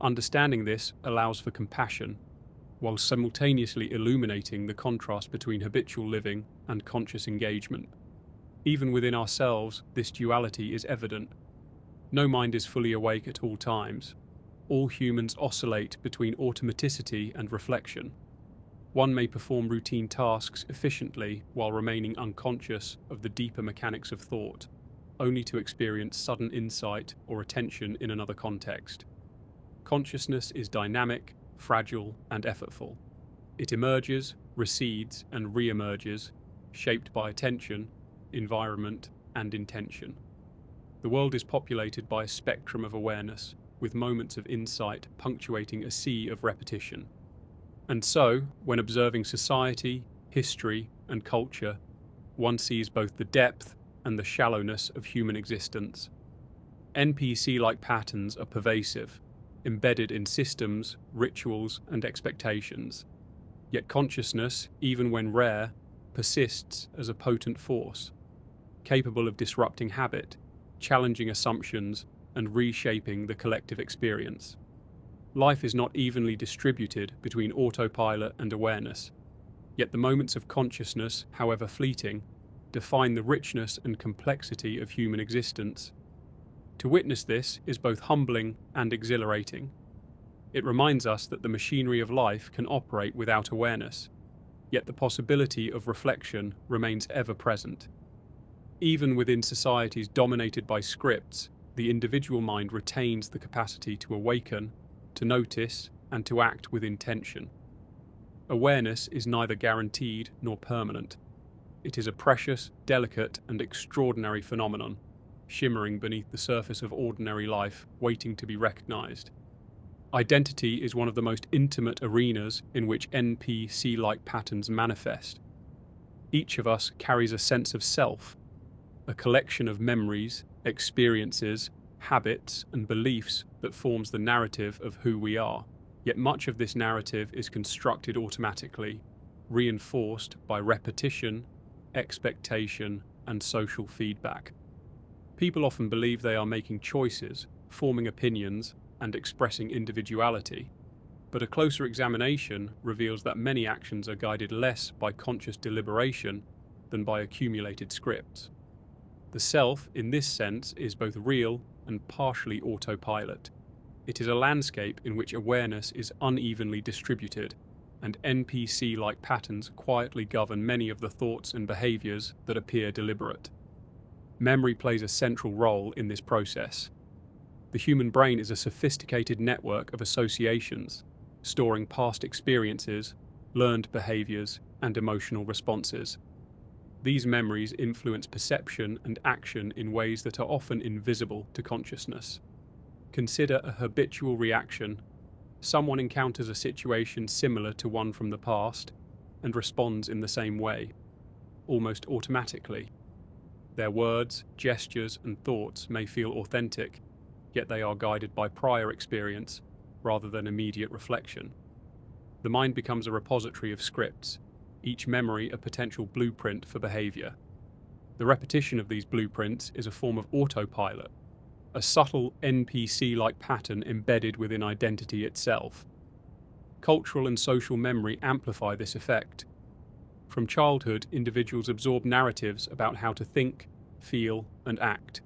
Understanding this allows for compassion, while simultaneously illuminating the contrast between habitual living and conscious engagement. Even within ourselves, this duality is evident. No mind is fully awake at all times. All humans oscillate between automaticity and reflection. One may perform routine tasks efficiently while remaining unconscious of the deeper mechanics of thought, only to experience sudden insight or attention in another context. Consciousness is dynamic, fragile, and effortful. It emerges, recedes, and re-emerges, shaped by attention, environment, and intention. The world is populated by a spectrum of awareness, with moments of insight punctuating a sea of repetition. And so, when observing society, history, and culture, one sees both the depth and the shallowness of human existence. NPC-like patterns are pervasive, embedded in systems, rituals, and expectations. Yet consciousness, even when rare, persists as a potent force, capable of disrupting habit, challenging assumptions, and reshaping the collective experience. Life is not evenly distributed between autopilot and awareness, yet the moments of consciousness, however fleeting, define the richness and complexity of human existence. To witness this is both humbling and exhilarating. It reminds us that the machinery of life can operate without awareness, yet the possibility of reflection remains ever present. Even within societies dominated by scripts, the individual mind retains the capacity to awaken, to notice, and to act with intention. Awareness is neither guaranteed nor permanent. It is a precious, delicate, and extraordinary phenomenon, shimmering beneath the surface of ordinary life, waiting to be recognized. Identity is one of the most intimate arenas in which NPC-like patterns manifest. Each of us carries a sense of self, a collection of memories, experiences, habits, and beliefs that forms the narrative of who we are. Yet much of this narrative is constructed automatically, reinforced by repetition, expectation, and social feedback. People often believe they are making choices, forming opinions, and expressing individuality, but a closer examination reveals that many actions are guided less by conscious deliberation than by accumulated scripts. The self, in this sense, is both real and partially autopilot. It is a landscape in which awareness is unevenly distributed, and NPC-like patterns quietly govern many of the thoughts and behaviors that appear deliberate. Memory plays a central role in this process. The human brain is a sophisticated network of associations, storing past experiences, learned behaviors, and emotional responses. These memories influence perception and action in ways that are often invisible to consciousness. Consider a habitual reaction. Someone encounters a situation similar to one from the past and responds in the same way, almost automatically. Their words, gestures, and thoughts may feel authentic, yet they are guided by prior experience rather than immediate reflection. The mind becomes a repository of scripts, each memory a potential blueprint for behavior. The repetition of these blueprints is a form of autopilot, a subtle NPC-like pattern embedded within identity itself. Cultural and social memory amplify this effect. From childhood, individuals absorb narratives about how to think, feel, and act.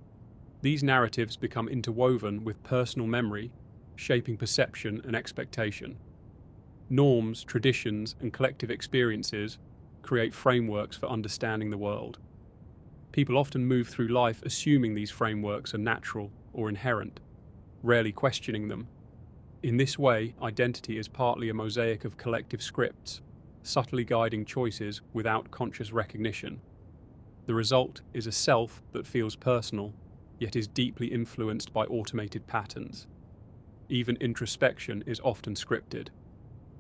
These narratives become interwoven with personal memory, shaping perception and expectation. Norms, traditions, and collective experiences create frameworks for understanding the world. People often move through life assuming these frameworks are natural or inherent, rarely questioning them. In this way, identity is partly a mosaic of collective scripts, subtly guiding choices without conscious recognition. The result is a self that feels personal, yet is deeply influenced by automated patterns. Even introspection is often scripted.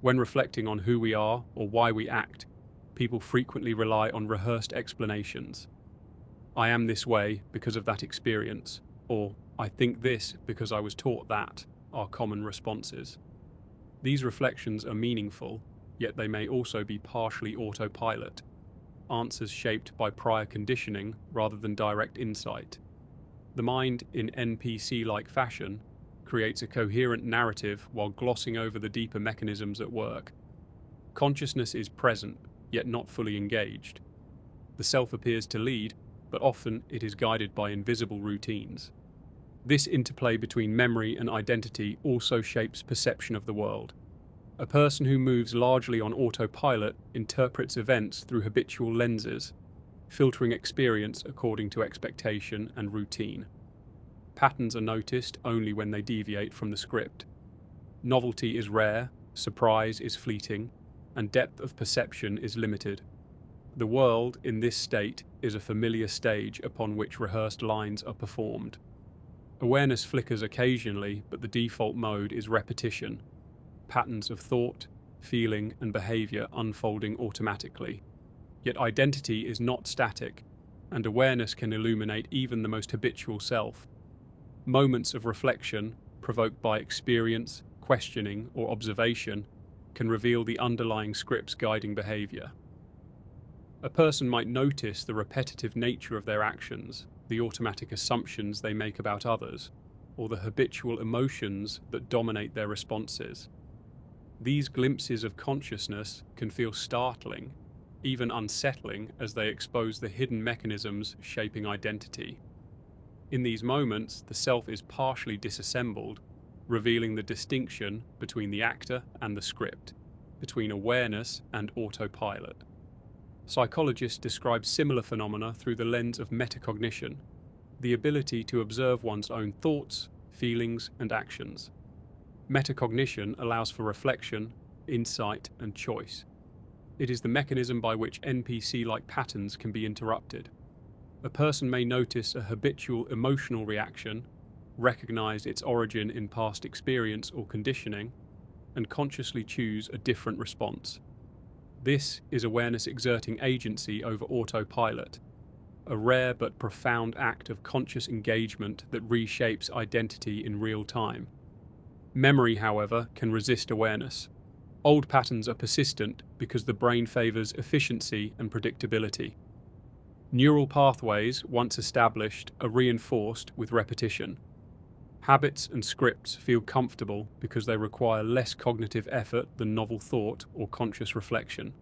When reflecting on who we are or why we act, people frequently rely on rehearsed explanations. I am this way because of that experience, or I think this because I was taught that, are common responses. These reflections are meaningful, yet they may also be partially autopilot, answers shaped by prior conditioning rather than direct insight. The mind, in NPC-like fashion, creates a coherent narrative while glossing over the deeper mechanisms at work. Consciousness is present, yet not fully engaged. The self appears to lead, but often it is guided by invisible routines. This interplay between memory and identity also shapes perception of the world. A person who moves largely on autopilot interprets events through habitual lenses, filtering experience according to expectation and routine. Patterns are noticed only when they deviate from the script. Novelty is rare, surprise is fleeting, and depth of perception is limited. The world, in this state, is a familiar stage upon which rehearsed lines are performed. Awareness flickers occasionally, but the default mode is repetition. Patterns of thought, feeling, and behavior unfolding automatically. Yet identity is not static, and awareness can illuminate even the most habitual self. Moments of reflection, provoked by experience, questioning, or observation, can reveal the underlying scripts guiding behavior. A person might notice the repetitive nature of their actions, the automatic assumptions they make about others, or the habitual emotions that dominate their responses. These glimpses of consciousness can feel startling, even unsettling, as they expose the hidden mechanisms shaping identity. In these moments, the self is partially disassembled, revealing the distinction between the actor and the script, between awareness and autopilot. Psychologists describe similar phenomena through the lens of metacognition, the ability to observe one's own thoughts, feelings, and actions. Metacognition allows for reflection, insight, and choice. It is the mechanism by which NPC-like patterns can be interrupted. A person may notice a habitual emotional reaction, recognize its origin in past experience or conditioning, and consciously choose a different response. This is awareness exerting agency over autopilot, a rare but profound act of conscious engagement that reshapes identity in real time. Memory, however, can resist awareness. Old patterns are persistent because the brain favors efficiency and predictability. Neural pathways, once established, are reinforced with repetition. Habits and scripts feel comfortable because they require less cognitive effort than novel thought or conscious reflection.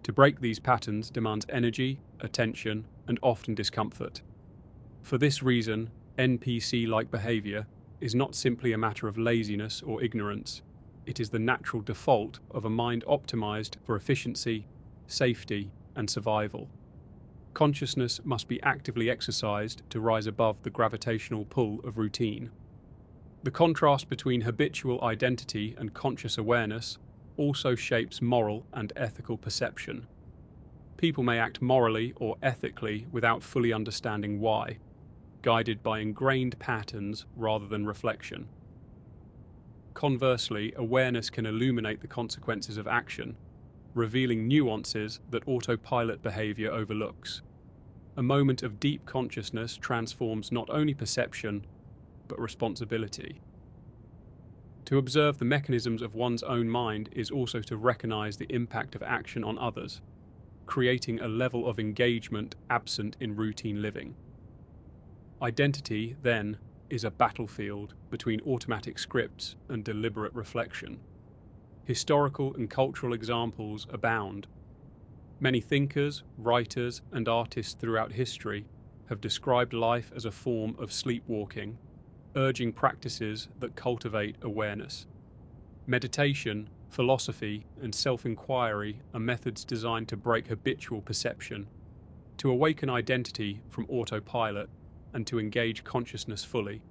To break these patterns demands energy, attention, and often discomfort. For this reason, NPC-like behavior is not simply a matter of laziness or ignorance. It is the natural default of a mind optimized for efficiency, safety, and survival. Consciousness must be actively exercised to rise above the gravitational pull of routine. The contrast between habitual identity and conscious awareness also shapes moral and ethical perception. People may act morally or ethically without fully understanding why, guided by ingrained patterns rather than reflection. Conversely, awareness can illuminate the consequences of action, revealing nuances that autopilot behavior overlooks. A moment of deep consciousness transforms not only perception, but responsibility. To observe the mechanisms of one's own mind is also to recognize the impact of action on others, creating a level of engagement absent in routine living. Identity, then, is a battlefield between automatic scripts and deliberate reflection. Historical and cultural examples abound. Many thinkers, writers, and artists throughout history have described life as a form of sleepwalking, urging practices that cultivate awareness. Meditation, philosophy, and self-inquiry are methods designed to break habitual perception, to awaken identity from autopilot, and to engage consciousness fully.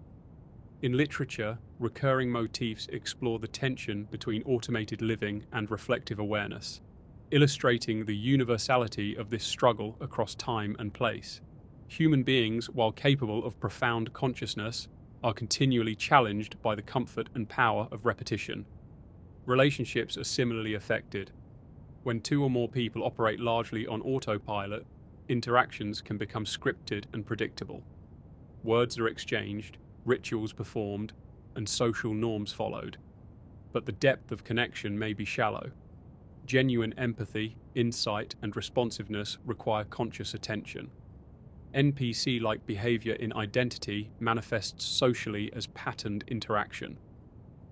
In literature, recurring motifs explore the tension between automated living and reflective awareness, illustrating the universality of this struggle across time and place. Human beings, while capable of profound consciousness, are continually challenged by the comfort and power of repetition. Relationships are similarly affected. When two or more people operate largely on autopilot, interactions can become scripted and predictable. Words are exchanged, rituals performed, and social norms followed. But the depth of connection may be shallow. Genuine empathy, insight, and responsiveness require conscious attention. NPC-like behavior in identity manifests socially as patterned interaction,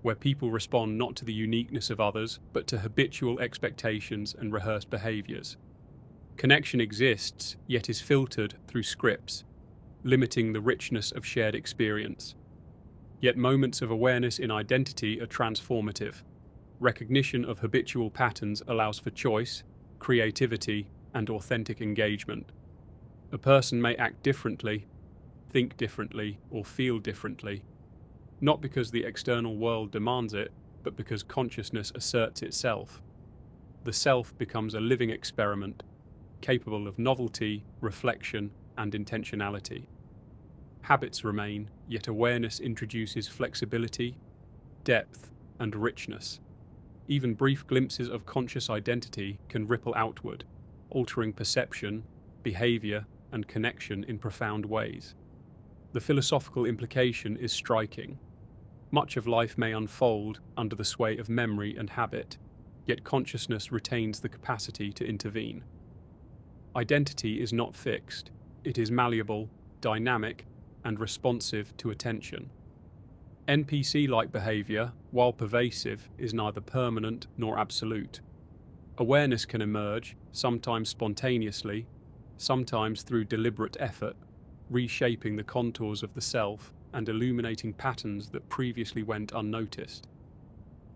where people respond not to the uniqueness of others, but to habitual expectations and rehearsed behaviors. Connection exists, yet is filtered through scripts, limiting the richness of shared experience. Yet moments of awareness in identity are transformative. Recognition of habitual patterns allows for choice, creativity, and authentic engagement. A person may act differently, think differently, or feel differently, not because the external world demands it, but because consciousness asserts itself. The self becomes a living experiment, capable of novelty, reflection, and intentionality. Habits remain, yet awareness introduces flexibility, depth, and richness. Even brief glimpses of conscious identity can ripple outward, altering perception, behavior, and connection in profound ways. The philosophical implication is striking. Much of life may unfold under the sway of memory and habit, yet consciousness retains the capacity to intervene. Identity is not fixed. It is malleable, dynamic, and responsive to attention. NPC-like behavior, while pervasive, is neither permanent nor absolute. Awareness can emerge, sometimes spontaneously, sometimes through deliberate effort, reshaping the contours of the self and illuminating patterns that previously went unnoticed.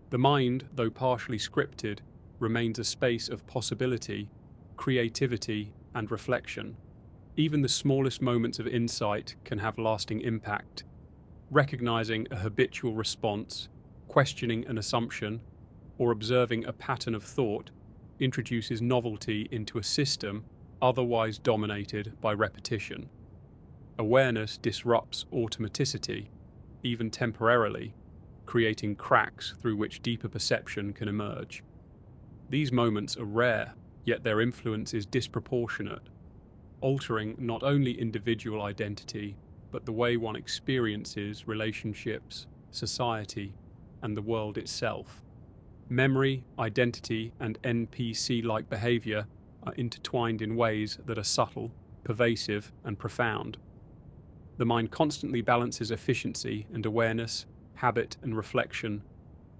The mind, though partially scripted, remains a space of possibility, creativity, and reflection. Even the smallest moments of insight can have lasting impact. Recognizing a habitual response, questioning an assumption, or observing a pattern of thought introduces novelty into a system otherwise dominated by repetition. Awareness disrupts automaticity, even temporarily, creating cracks through which deeper perception can emerge. These moments are rare, yet their influence is disproportionate, altering not only individual identity, but the way one experiences relationships, society, and the world itself. Memory, identity, and NPC-like behavior are intertwined in ways that are subtle, pervasive, and profound. The mind constantly balances efficiency and awareness, habit and reflection,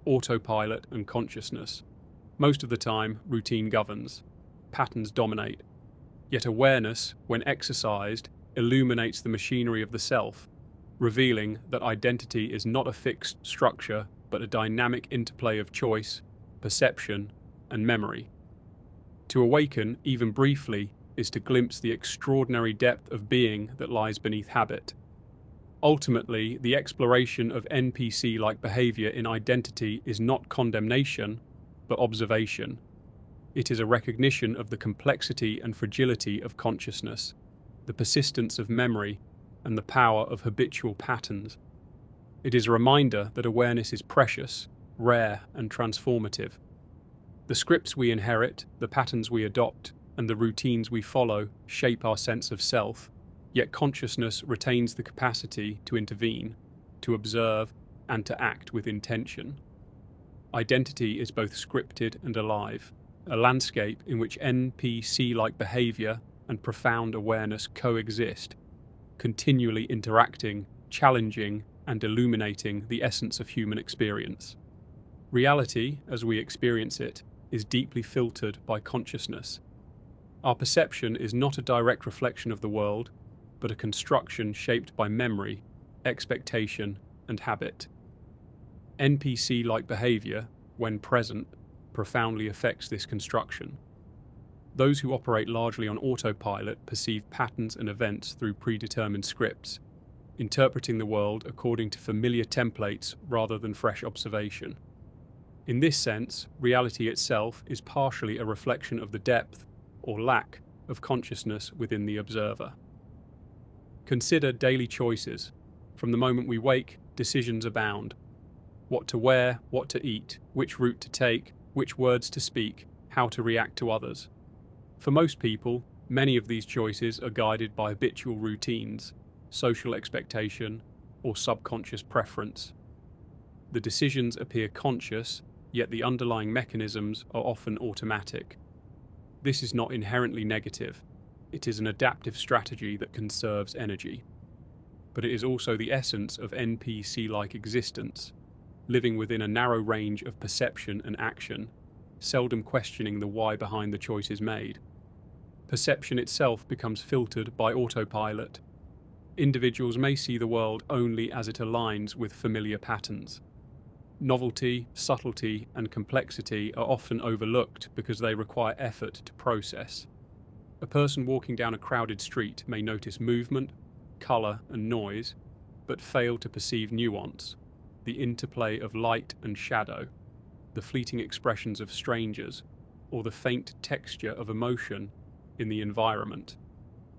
autopilot and consciousness. Most of the time, routine governs. Patterns dominate. Yet awareness, when exercised, illuminates the machinery of the self, revealing that identity is not a fixed structure, but a dynamic interplay of choice, perception, and memory. To awaken, even briefly, is to glimpse the extraordinary depth of being that lies beneath habit. Ultimately, the exploration of NPC-like behavior in identity is not condemnation, but observation. It is a recognition of the complexity and fragility of consciousness, the persistence of memory, and the power of habitual patterns. It is a reminder that awareness is precious, rare, and transformative. The scripts we inherit, the patterns we adopt, and the routines we follow shape our sense of self, yet consciousness retains the capacity to intervene, to observe, and to act with intention. Identity is both scripted and alive, a landscape in which NPC-like behavior and profound awareness coexist, continually interacting, challenging, and illuminating the essence of human experience. Reality, as we experience it, is deeply filtered by consciousness. Our perception is not a direct reflection of the world, but a construction shaped by memory, expectation, and habit. NPC-like behavior, when present, profoundly affects this construction. Those who operate largely on autopilot perceive patterns and events through predetermined scripts, interpreting the world according to familiar templates rather than fresh observation. In this sense, reality itself is partially a reflection of the depth, or lack, of consciousness within the observer. Consider daily choices. From the moment we wake, decisions abound. What to wear, what to eat, which route to take, which words to speak, how to react to others. For most people, many of these choices are guided by habitual routines, social expectation, or subconscious preference. The decisions appear conscious, yet the underlying mechanisms are often automatic. This is not inherently negative. It is an adaptive strategy that conserves energy. But it is also the essence of NPC-like existence, living within a narrow range of perception and action, seldom questioning the why behind the choices made. Perception itself becomes filtered by autopilot. Individuals may see the world only as it aligns with familiar patterns. Novelty, subtlety, and complexity are often overlooked because they require effort to process. A person walking down a crowded street may notice movement, color, and noise, but fail to perceive nuance, the interplay of light and shadow, the fleeting expressions of strangers, or the faint texture of emotion in the environment.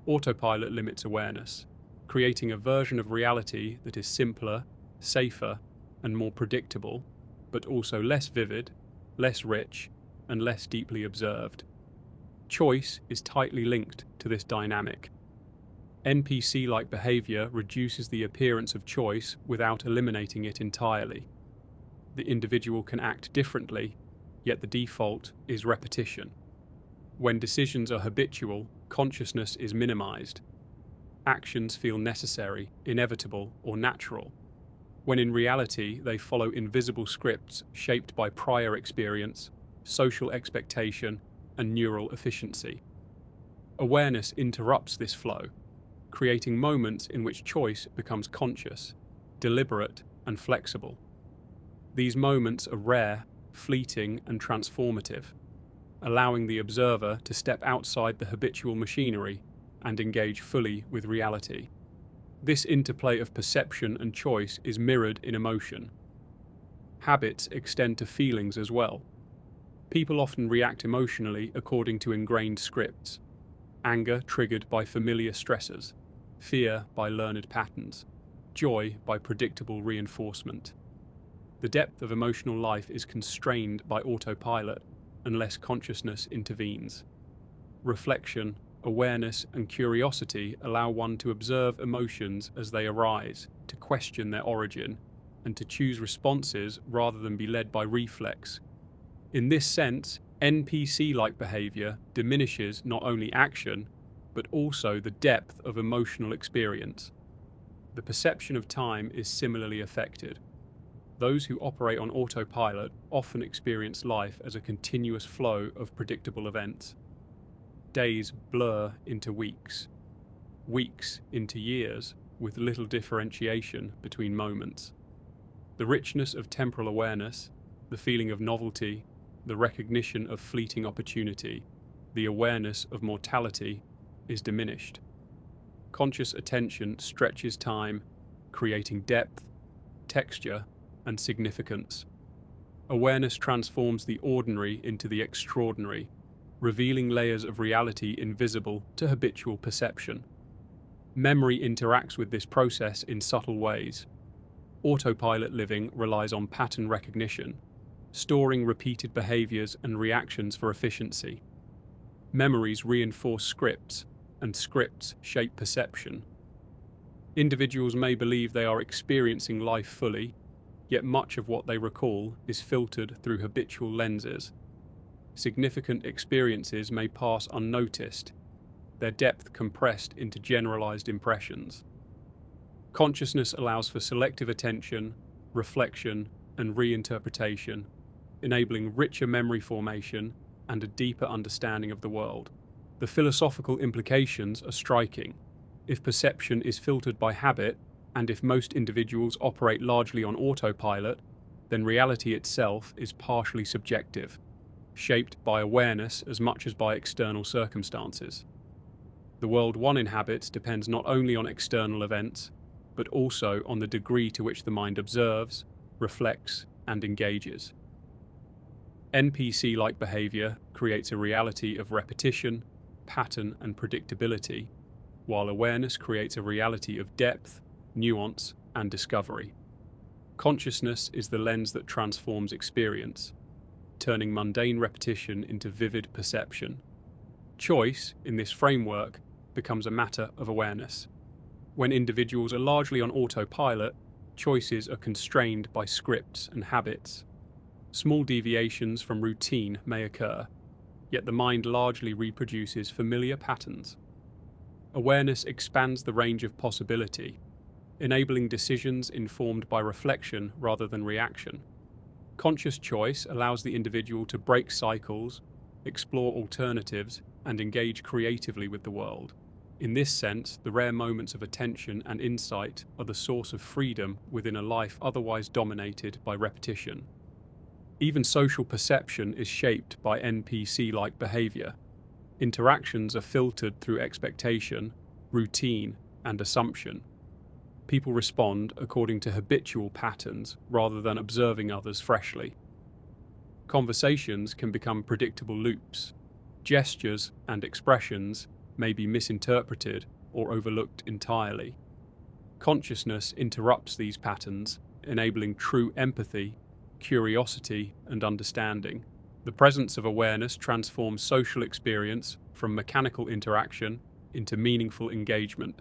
Autopilot limits awareness, creating a version of reality that is simpler, safer, and more predictable, but also less vivid, less rich, and less deeply observed. Choice is tightly linked to this dynamic. NPC-like behavior reduces the appearance of choice without eliminating it entirely. The individual can act differently, yet the default is repetition. When decisions are habitual, consciousness is minimized. Actions feel necessary, inevitable, or natural, when in reality they follow invisible scripts shaped by prior experience, social expectation, and neural efficiency. Awareness interrupts this flow, creating moments in which choice becomes conscious, deliberate, and flexible. These moments are rare, fleeting, and transformative, allowing the observer to step outside the habitual machinery and engage fully with reality. This interplay of perception and choice is mirrored in emotion. Habits extend to feelings as well. People often react emotionally according to ingrained scripts. Anger triggered by familiar stressors, fear by learned patterns, joy by predictable reinforcement. The depth of emotional life is constrained by autopilot unless consciousness intervenes. Reflection, awareness, and curiosity allow one to observe emotions as they arise, to question their origin, and to choose responses rather than be led by reflex. In this sense, NPC-like behavior diminishes not only action, but also the depth of emotional experience. The perception of time is similarly affected. Those who operate on autopilot often experience life as a continuous flow of predictable events. Days blur into weeks, weeks into years, with little differentiation between moments. The richness of temporal awareness, the feeling of novelty, the recognition of fleeting opportunity, the awareness of mortality is diminished. Conscious attention stretches time, creating depth, texture, and significance. Awareness transforms the ordinary into the extraordinary, revealing layers of reality invisible to habitual perception. Memory interacts with this process in subtle ways. Autopilot living relies on pattern recognition, storing repeated behaviors and reactions for efficiency. Memories reinforce scripts, and scripts shape perception. Individuals may believe they are experiencing life fully, yet much of what they recall is filtered through habitual lenses. Significant experiences may pass unnoticed, their depth compressed into generalized impressions. Consciousness allows for selective attention, reflection, and reinterpretation, enabling richer memory formation and a deeper understanding of the world. The philosophical implications are striking. If perception is filtered by habit, and if most individuals operate largely on autopilot, then reality itself is partially subjective, shaped by awareness as much as by external circumstances. The world one inhabits depends not only on external events, but also on the degree to which the mind observes, reflects, and engages. NPC-like behavior creates a reality of repetition, pattern, and predictability, while awareness creates a reality of depth, nuance, and discovery. Consciousness is the lens that transforms experience, turning mundane repetition into vivid perception. Choice, in this framework, becomes a matter of awareness. When individuals are largely on autopilot, choices are constrained by scripts and habits. Small deviations from routine may occur, yet the mind largely reproduces familiar patterns. Awareness expands the range of possibility, enabling decisions informed by reflection rather than reaction. Conscious choice allows the individual to break cycles, explore alternatives, and engage creatively with the world. In this sense, the rare moments of attention and insight are the source of freedom within a life otherwise dominated by repetition. Even social perception is shaped by NPC-like behavior. Interactions are filtered through expectation, routine, and assumption. People respond according to habitual patterns rather than observing others freshly. Conversations can become predictable loops. Gestures and expressions may be misinterpreted or overlooked entirely. Consciousness interrupts these patterns, enabling true empathy, curiosity, and understanding. The presence of awareness transforms social experience from mechanical interaction into meaningful engagement,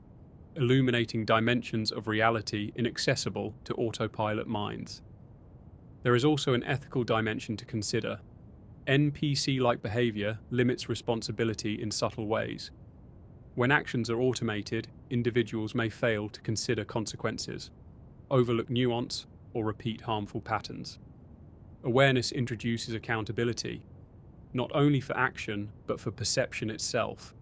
illuminating dimensions of reality inaccessible to autopilot minds. There is also an ethical dimension to consider. NPC-like behavior limits responsibility in subtle ways. When actions are automated, individuals may fail to consider consequences, overlook nuance, or repeat harmful patterns. Awareness introduces accountability, not only for action, but for perception itself.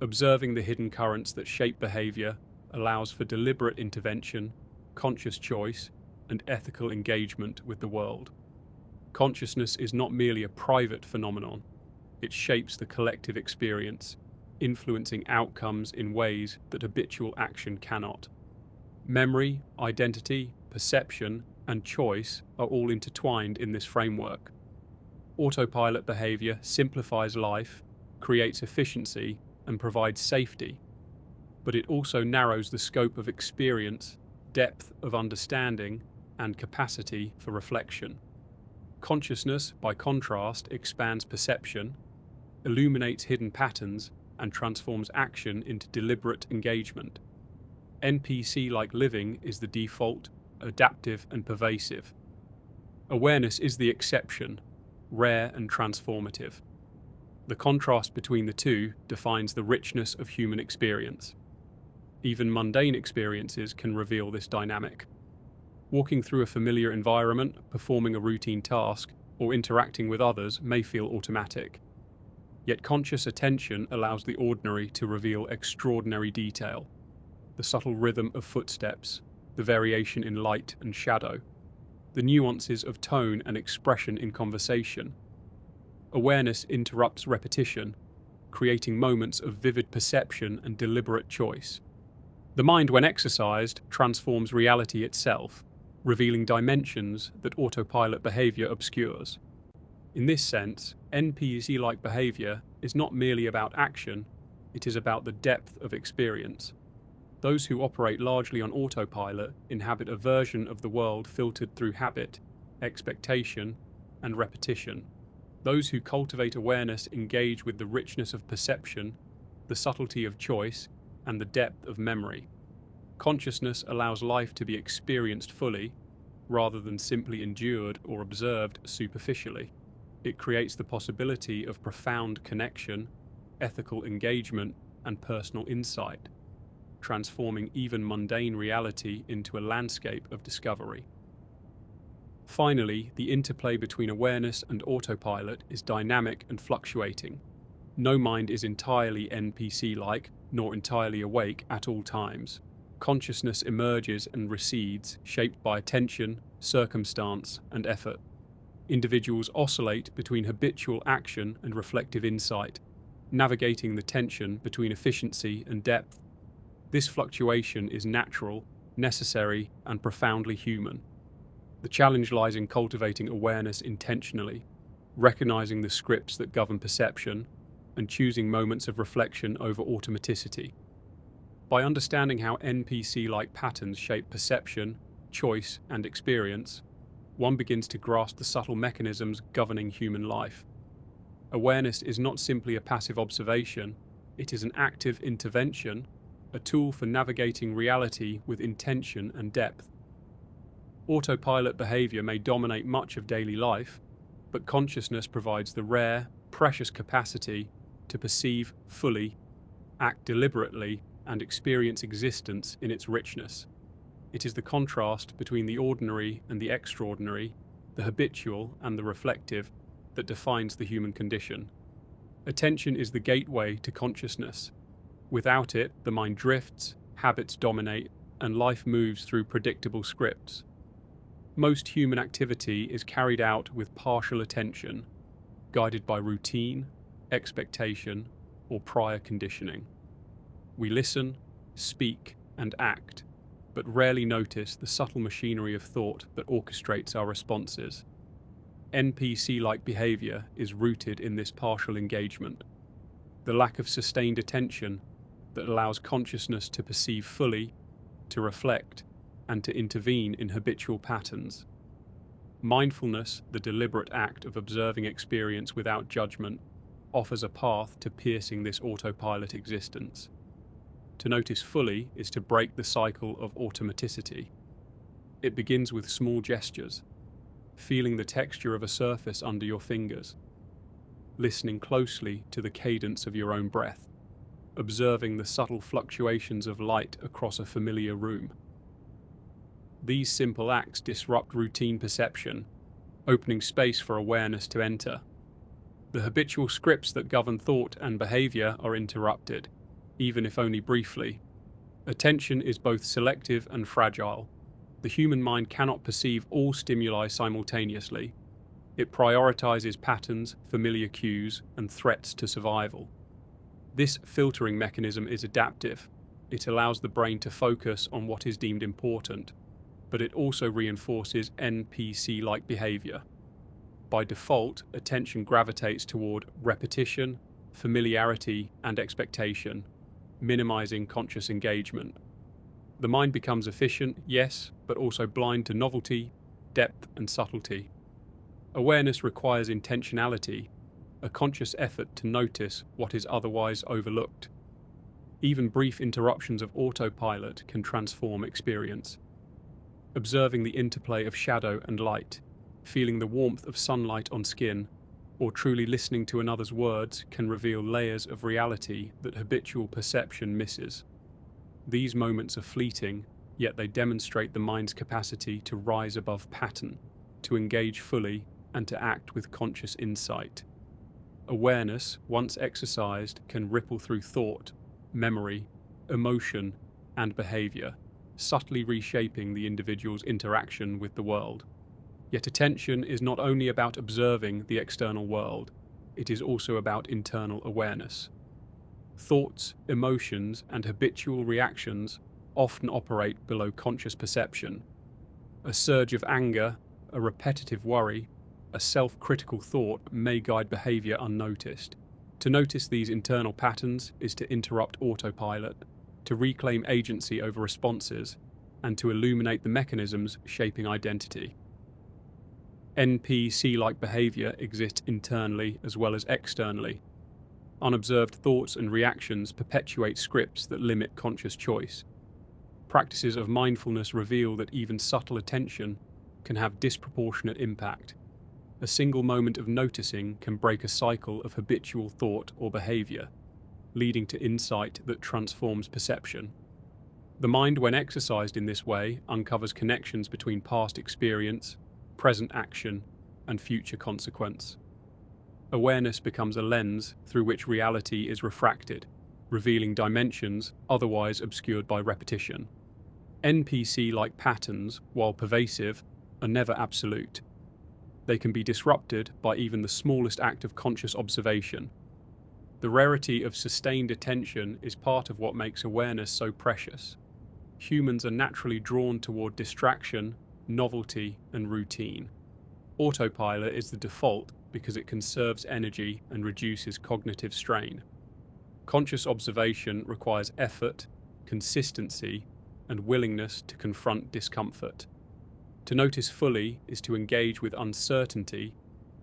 Observing the hidden currents that shape behavior allows for deliberate intervention, conscious choice, and ethical engagement with the world. Consciousness is not merely a private phenomenon, it shapes the collective experience, influencing outcomes in ways that habitual action cannot. Memory, identity, perception, and choice are all intertwined in this framework. Autopilot behavior simplifies life, creates efficiency, and provides safety, but it also narrows the scope of experience, depth of understanding, and capacity for reflection. Consciousness, by contrast, expands perception, illuminates hidden patterns, and transforms action into deliberate engagement. NPC-like living is the default, adaptive, and pervasive. Awareness is the exception, rare and transformative. The contrast between the two defines the richness of human experience. Even mundane experiences can reveal this dynamic. Walking through a familiar environment, performing a routine task, or interacting with others may feel automatic. Yet conscious attention allows the ordinary to reveal extraordinary detail. The subtle rhythm of footsteps, the variation in light and shadow, the nuances of tone and expression in conversation. Awareness interrupts repetition, creating moments of vivid perception and deliberate choice. The mind, when exercised, transforms reality itself, revealing dimensions that autopilot behavior obscures. In this sense, NPC-like behavior is not merely about action, it is about the depth of experience. Those who operate largely on autopilot inhabit a version of the world filtered through habit, expectation, and repetition. Those who cultivate awareness engage with the richness of perception, the subtlety of choice, and the depth of memory. Consciousness allows life to be experienced fully, rather than simply endured or observed superficially. It creates the possibility of profound connection, ethical engagement, and personal insight, transforming even mundane reality into a landscape of discovery. Finally, the interplay between awareness and autopilot is dynamic and fluctuating. No mind is entirely NPC-like, nor entirely awake at all times. Consciousness emerges and recedes, shaped by attention, circumstance, and effort. Individuals oscillate between habitual action and reflective insight, navigating the tension between efficiency and depth. This fluctuation is natural, necessary, and profoundly human. The challenge lies in cultivating awareness intentionally, recognizing the scripts that govern perception, and choosing moments of reflection over automaticity. By understanding how NPC-like patterns shape perception, choice, and experience, one begins to grasp the subtle mechanisms governing human life. Awareness is not simply a passive observation, it is an active intervention, a tool for navigating reality with intention and depth. Autopilot behavior may dominate much of daily life, but consciousness provides the rare, precious capacity to perceive fully, act deliberately, and experience existence in its richness. It is the contrast between the ordinary and the extraordinary, the habitual and the reflective, that defines the human condition. Attention is the gateway to consciousness. Without it, the mind drifts, habits dominate, and life moves through predictable scripts. Most human activity is carried out with partial attention, guided by routine, expectation, or prior conditioning. We listen, speak, and act, but rarely notice the subtle machinery of thought that orchestrates our responses. NPC-like behavior is rooted in this partial engagement, the lack of sustained attention that allows consciousness to perceive fully, to reflect, and to intervene in habitual patterns. Mindfulness, the deliberate act of observing experience without judgment, offers a path to piercing this autopilot existence. To notice fully is to break the cycle of automaticity. It begins with small gestures, feeling the texture of a surface under your fingers, listening closely to the cadence of your own breath, observing the subtle fluctuations of light across a familiar room. These simple acts disrupt routine perception, opening space for awareness to enter. The habitual scripts that govern thought and behavior are interrupted, even if only briefly. Attention is both selective and fragile. The human mind cannot perceive all stimuli simultaneously. It prioritizes patterns, familiar cues, and threats to survival. This filtering mechanism is adaptive. It allows the brain to focus on what is deemed important, but it also reinforces NPC-like behavior. By default, attention gravitates toward repetition, familiarity, and expectation, minimizing conscious engagement. The mind becomes efficient, yes, but also blind to novelty, depth, and subtlety. Awareness requires intentionality, a conscious effort to notice what is otherwise overlooked. Even brief interruptions of autopilot can transform experience. Observing the interplay of shadow and light, feeling the warmth of sunlight on skin, or truly listening to another's words can reveal layers of reality that habitual perception misses. These moments are fleeting, yet they demonstrate the mind's capacity to rise above pattern, to engage fully, and to act with conscious insight. Awareness, once exercised, can ripple through thought, memory, emotion, and behavior, subtly reshaping the individual's interaction with the world. Yet attention is not only about observing the external world, it is also about internal awareness. Thoughts, emotions, and habitual reactions often operate below conscious perception. A surge of anger, a repetitive worry, a self-critical thought may guide behavior unnoticed. To notice these internal patterns is to interrupt autopilot, to reclaim agency over responses, and to illuminate the mechanisms shaping identity. NPC-like behavior exists internally as well as externally. Unobserved thoughts and reactions perpetuate scripts that limit conscious choice. Practices of mindfulness reveal that even subtle attention can have disproportionate impact. A single moment of noticing can break a cycle of habitual thought or behavior, leading to insight that transforms perception. The mind, when exercised in this way, uncovers connections between past experience, present action, and future consequence. Awareness becomes a lens through which reality is refracted, revealing dimensions otherwise obscured by repetition. NPC-like patterns, while pervasive, are never absolute. They can be disrupted by even the smallest act of conscious observation. The rarity of sustained attention is part of what makes awareness so precious. Humans are naturally drawn toward distraction, novelty, and routine. Autopilot is the default because it conserves energy and reduces cognitive strain. Conscious observation requires effort, consistency, and willingness to confront discomfort. To notice fully is to engage with uncertainty,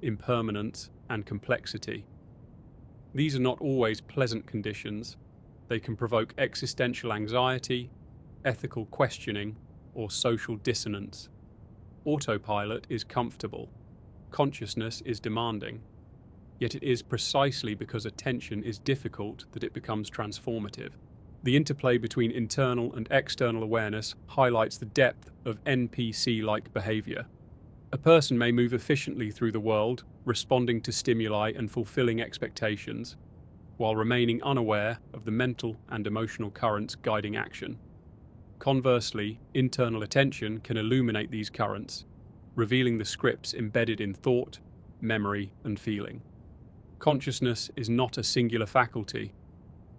impermanence, and complexity. These are not always pleasant conditions. They can provoke existential anxiety, ethical questioning, or social dissonance. Autopilot is comfortable. Consciousness is demanding. Yet it is precisely because attention is difficult that it becomes transformative. The interplay between internal and external awareness highlights the depth of NPC-like behavior. A person may move efficiently through the world, responding to stimuli and fulfilling expectations, while remaining unaware of the mental and emotional currents guiding action. Conversely, internal attention can illuminate these currents, revealing the scripts embedded in thought, memory, and feeling. Consciousness is not a singular faculty.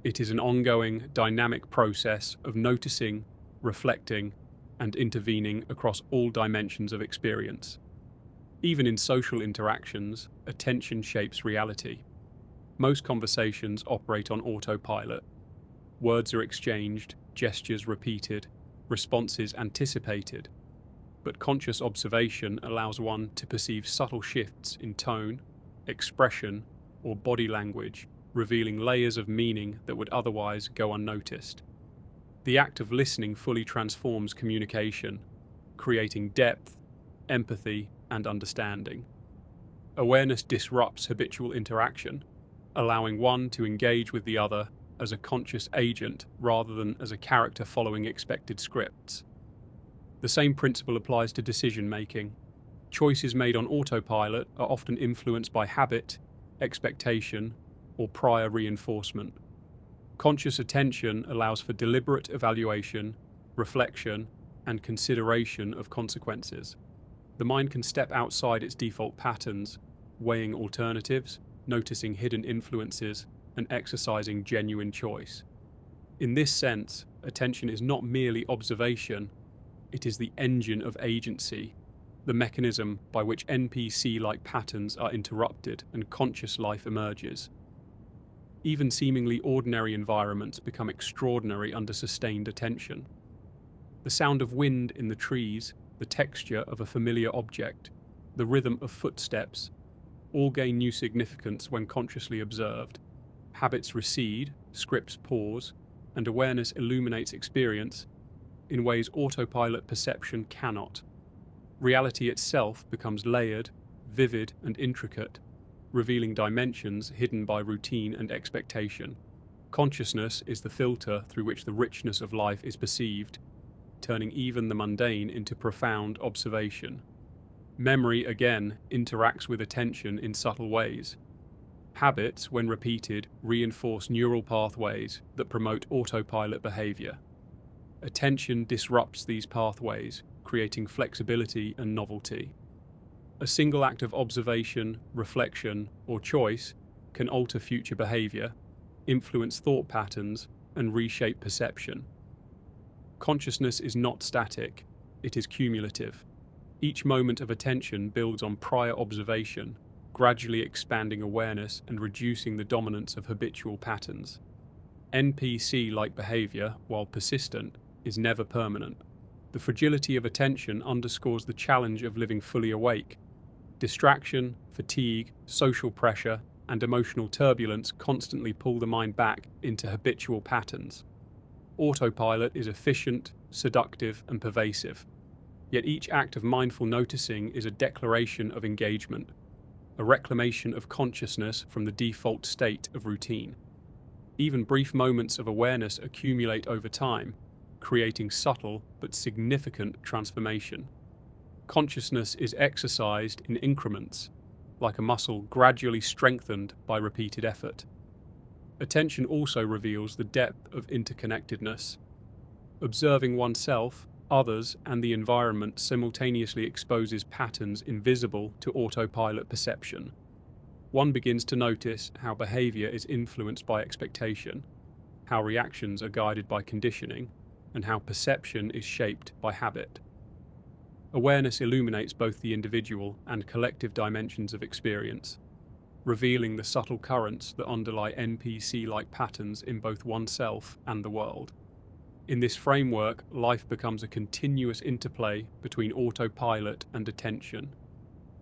It is an ongoing, dynamic process of noticing, reflecting, and intervening across all dimensions of experience. Even in social interactions, attention shapes reality. Most conversations operate on autopilot. Words are exchanged, gestures repeated, responses anticipated. But conscious observation allows one to perceive subtle shifts in tone, expression, or body language, revealing layers of meaning that would otherwise go unnoticed. The act of listening fully transforms communication, creating depth, empathy, and understanding. Awareness disrupts habitual interaction, allowing one to engage with the other as a conscious agent rather than as a character following expected scripts. The same principle applies to decision-making. Choices made on autopilot are often influenced by habit, expectation, or prior reinforcement. Conscious attention allows for deliberate evaluation, reflection, and consideration of consequences. The mind can step outside its default patterns, weighing alternatives, noticing hidden influences, and exercising genuine choice. In this sense, attention is not merely observation, it is the engine of agency, the mechanism by which NPC-like patterns are interrupted and conscious life emerges. Even seemingly ordinary environments become extraordinary under sustained attention. The sound of wind in the trees, the texture of a familiar object, the rhythm of footsteps, all gain new significance when consciously observed. Habits recede, scripts pause, and awareness illuminates experience in ways autopilot perception cannot. Reality itself becomes layered, vivid, and intricate, revealing dimensions hidden by routine and expectation. Consciousness is the filter through which the richness of life is perceived, turning even the mundane into profound observation. Memory, again, interacts with attention in subtle ways. Habits, when repeated, reinforce neural pathways that promote autopilot behavior. Attention disrupts these pathways, creating flexibility and novelty. A single act of observation, reflection, or choice can alter future behavior, influence thought patterns, and reshape perception. Consciousness is not static, it is cumulative. Each moment of attention builds on prior observation, gradually expanding awareness and reducing the dominance of habitual patterns. NPC-like behavior, while persistent, is never permanent. The fragility of attention underscores the challenge of living fully awake. Distraction, fatigue, social pressure, and emotional turbulence constantly pull the mind back into habitual patterns. Autopilot is efficient, seductive, and pervasive. Yet each act of mindful noticing is a declaration of engagement, a reclamation of consciousness from the default state of routine. Even brief moments of awareness accumulate over time, creating subtle but significant transformation. Consciousness is exercised in increments, like a muscle gradually strengthened by repeated effort. Attention also reveals the depth of interconnectedness. Observing oneself, others, and the environment simultaneously exposes patterns invisible to autopilot perception. One begins to notice how behavior is influenced by expectation, how reactions are guided by conditioning, and how perception is shaped by habit. Awareness illuminates both the individual and collective dimensions of experience, revealing the subtle currents that underlie NPC-like patterns in both oneself and the world. In this framework, life becomes a continuous interplay between autopilot and attention,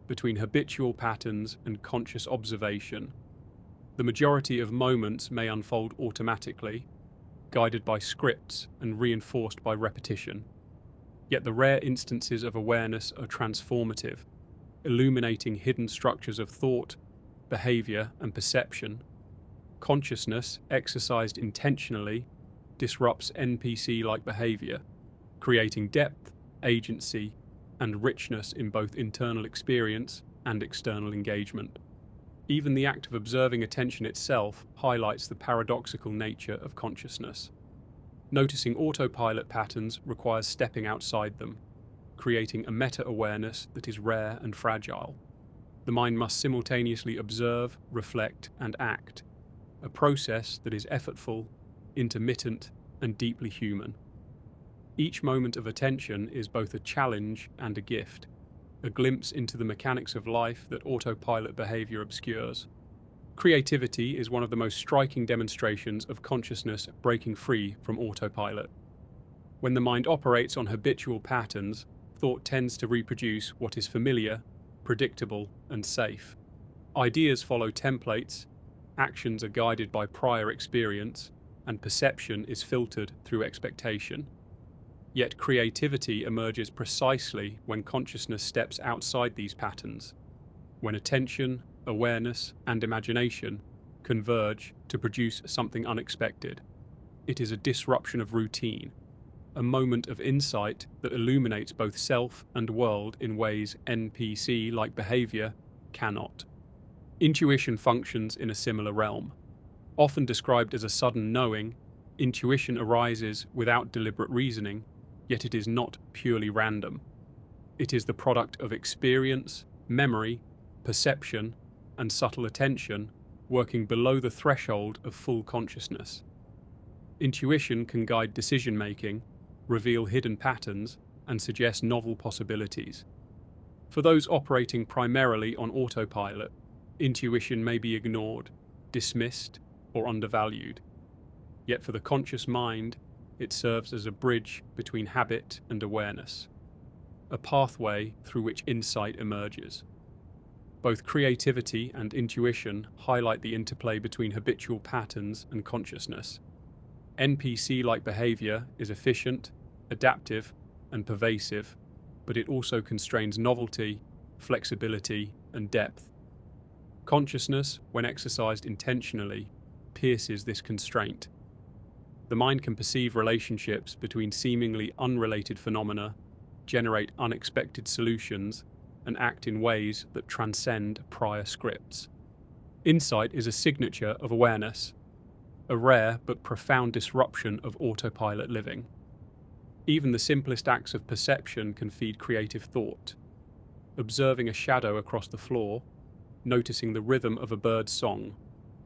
between habitual patterns and conscious observation. The majority of moments may unfold automatically, guided by scripts and reinforced by repetition. Yet the rare instances of awareness are transformative, illuminating hidden structures of thought, behavior, and perception. Consciousness, exercised intentionally, disrupts NPC-like behavior, creating depth, agency, and richness in both internal experience and external engagement. Even the act of observing attention itself highlights the paradoxical nature of consciousness. Noticing autopilot patterns requires stepping outside them, creating a meta-awareness that is rare and fragile. The mind must simultaneously observe, reflect, and act, a process that is effortful, intermittent, and deeply human. Each moment of attention is both a challenge and a gift, a glimpse into the mechanics of life that autopilot behavior obscures. Creativity is one of the most striking demonstrations of consciousness breaking free from autopilot. When the mind operates on habitual patterns, thought tends to reproduce what is familiar, predictable, and safe. Ideas follow templates, actions are guided by prior experience, and perception is filtered through expectation. Yet creativity emerges precisely when consciousness steps outside these patterns, when attention, awareness, and imagination converge to produce something unexpected. It is a disruption of routine, a moment of insight that illuminates both self and world in ways NPC-like behavior cannot. Intuition functions in a similar realm. Often described as a sudden knowing, intuition arises without deliberate reasoning, yet it is not purely random. It is the product of experience, memory, perception, and subtle attention working below the threshold of full consciousness. Intuition can guide decision-making, reveal hidden patterns, and suggest novel possibilities. For those operating primarily on autopilot, intuition may be ignored, dismissed, or undervalued. Yet for the conscious mind, it serves as a bridge between habit and awareness, a pathway through which insight emerges. Both creativity and intuition highlight the interplay between habitual patterns and consciousness. NPC-like behavior is efficient, adaptive, and pervasive, but it also constrains novelty, flexibility, and depth. Consciousness, when exercised intentionally, pierces this constraint. The mind can perceive relationships between seemingly unrelated phenomena, generate unexpected solutions, and act in ways that transcend prior scripts. Insight is a signature of awareness, a rare but profound disruption of autopilot living. Even the simplest acts of perception can feed creative thought. Observing a shadow across the floor, noticing the rhythm of a bird's song,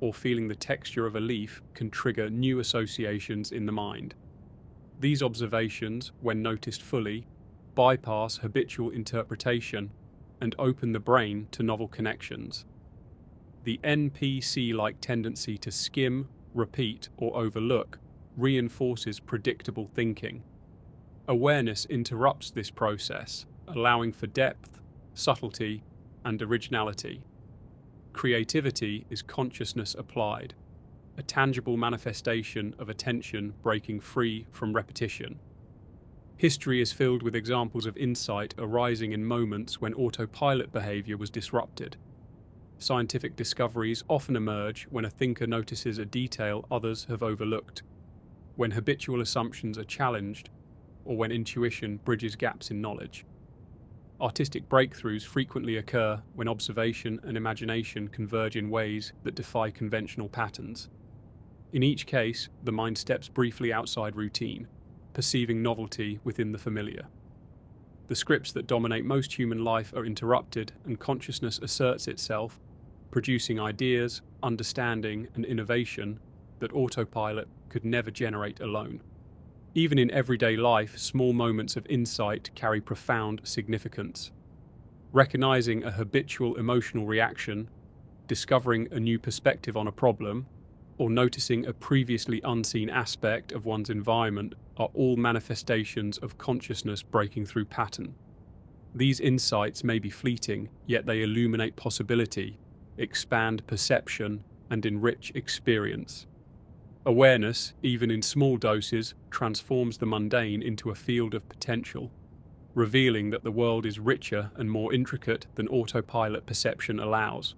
or feeling the texture of a leaf can trigger new associations in the mind. These observations, when noticed fully, bypass habitual interpretation and open the brain to novel connections. The NPC-like tendency to skim, repeat, or overlook reinforces predictable thinking. Awareness interrupts this process, allowing for depth, subtlety, and originality. Creativity is consciousness applied, a tangible manifestation of attention breaking free from repetition. History is filled with examples of insight arising in moments when autopilot behavior was disrupted. Scientific discoveries often emerge when a thinker notices a detail others have overlooked, when habitual assumptions are challenged, or when intuition bridges gaps in knowledge. Artistic breakthroughs frequently occur when observation and imagination converge in ways that defy conventional patterns. In each case, the mind steps briefly outside routine, perceiving novelty within the familiar. The scripts that dominate most human life are interrupted, and consciousness asserts itself, producing ideas, understanding, and innovation that autopilot could never generate alone. Even in everyday life, small moments of insight carry profound significance. Recognizing a habitual emotional reaction, discovering a new perspective on a problem, or noticing a previously unseen aspect of one's environment are all manifestations of consciousness breaking through pattern. These insights may be fleeting, yet they illuminate possibility, expand perception, and enrich experience. Awareness, even in small doses, transforms the mundane into a field of potential, revealing that the world is richer and more intricate than autopilot perception allows.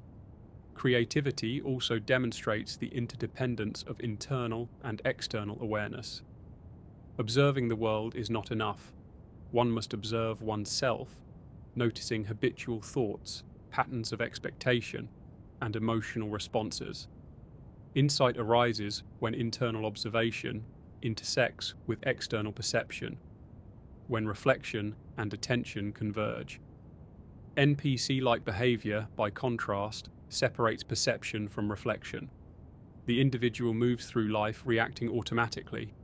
Creativity also demonstrates the interdependence of internal and external awareness. Observing the world is not enough. One must observe oneself, noticing habitual thoughts, patterns of expectation, and emotional responses. Insight arises when internal observation intersects with external perception, when reflection and attention converge. NPC-like behavior, by contrast, separates perception from reflection. The individual moves through life reacting automatically,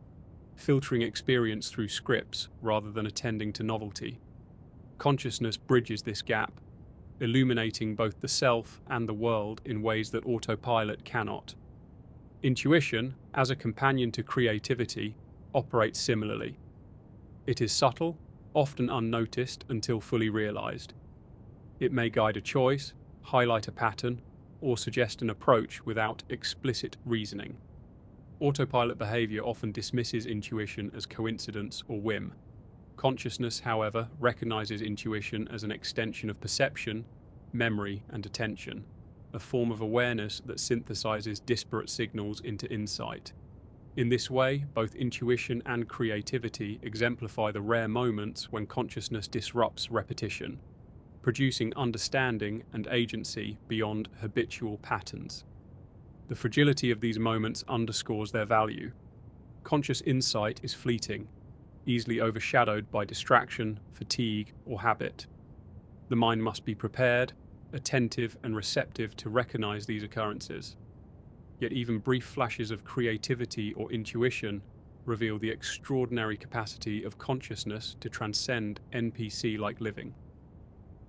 filtering experience through scripts rather than attending to novelty. Consciousness bridges this gap, illuminating both the self and the world in ways that autopilot cannot. Intuition, as a companion to creativity, operates similarly. It is subtle, often unnoticed until fully realized. It may guide a choice, highlight a pattern, or suggest an approach without explicit reasoning. Autopilot behavior often dismisses intuition as coincidence or whim. Consciousness, however, recognizes intuition as an extension of perception, memory, and attention, a form of awareness that synthesizes disparate signals into insight. In this way, both intuition and creativity exemplify the rare moments when consciousness disrupts repetition, producing understanding and agency beyond habitual patterns. The fragility of these moments underscores their value. Conscious insight is fleeting, easily overshadowed by distraction, fatigue, or habit. The mind must be prepared, attentive, and receptive to recognize these occurrences. Yet even brief flashes of creativity or intuition reveal the extraordinary capacity of consciousness to transcend NPC-like living.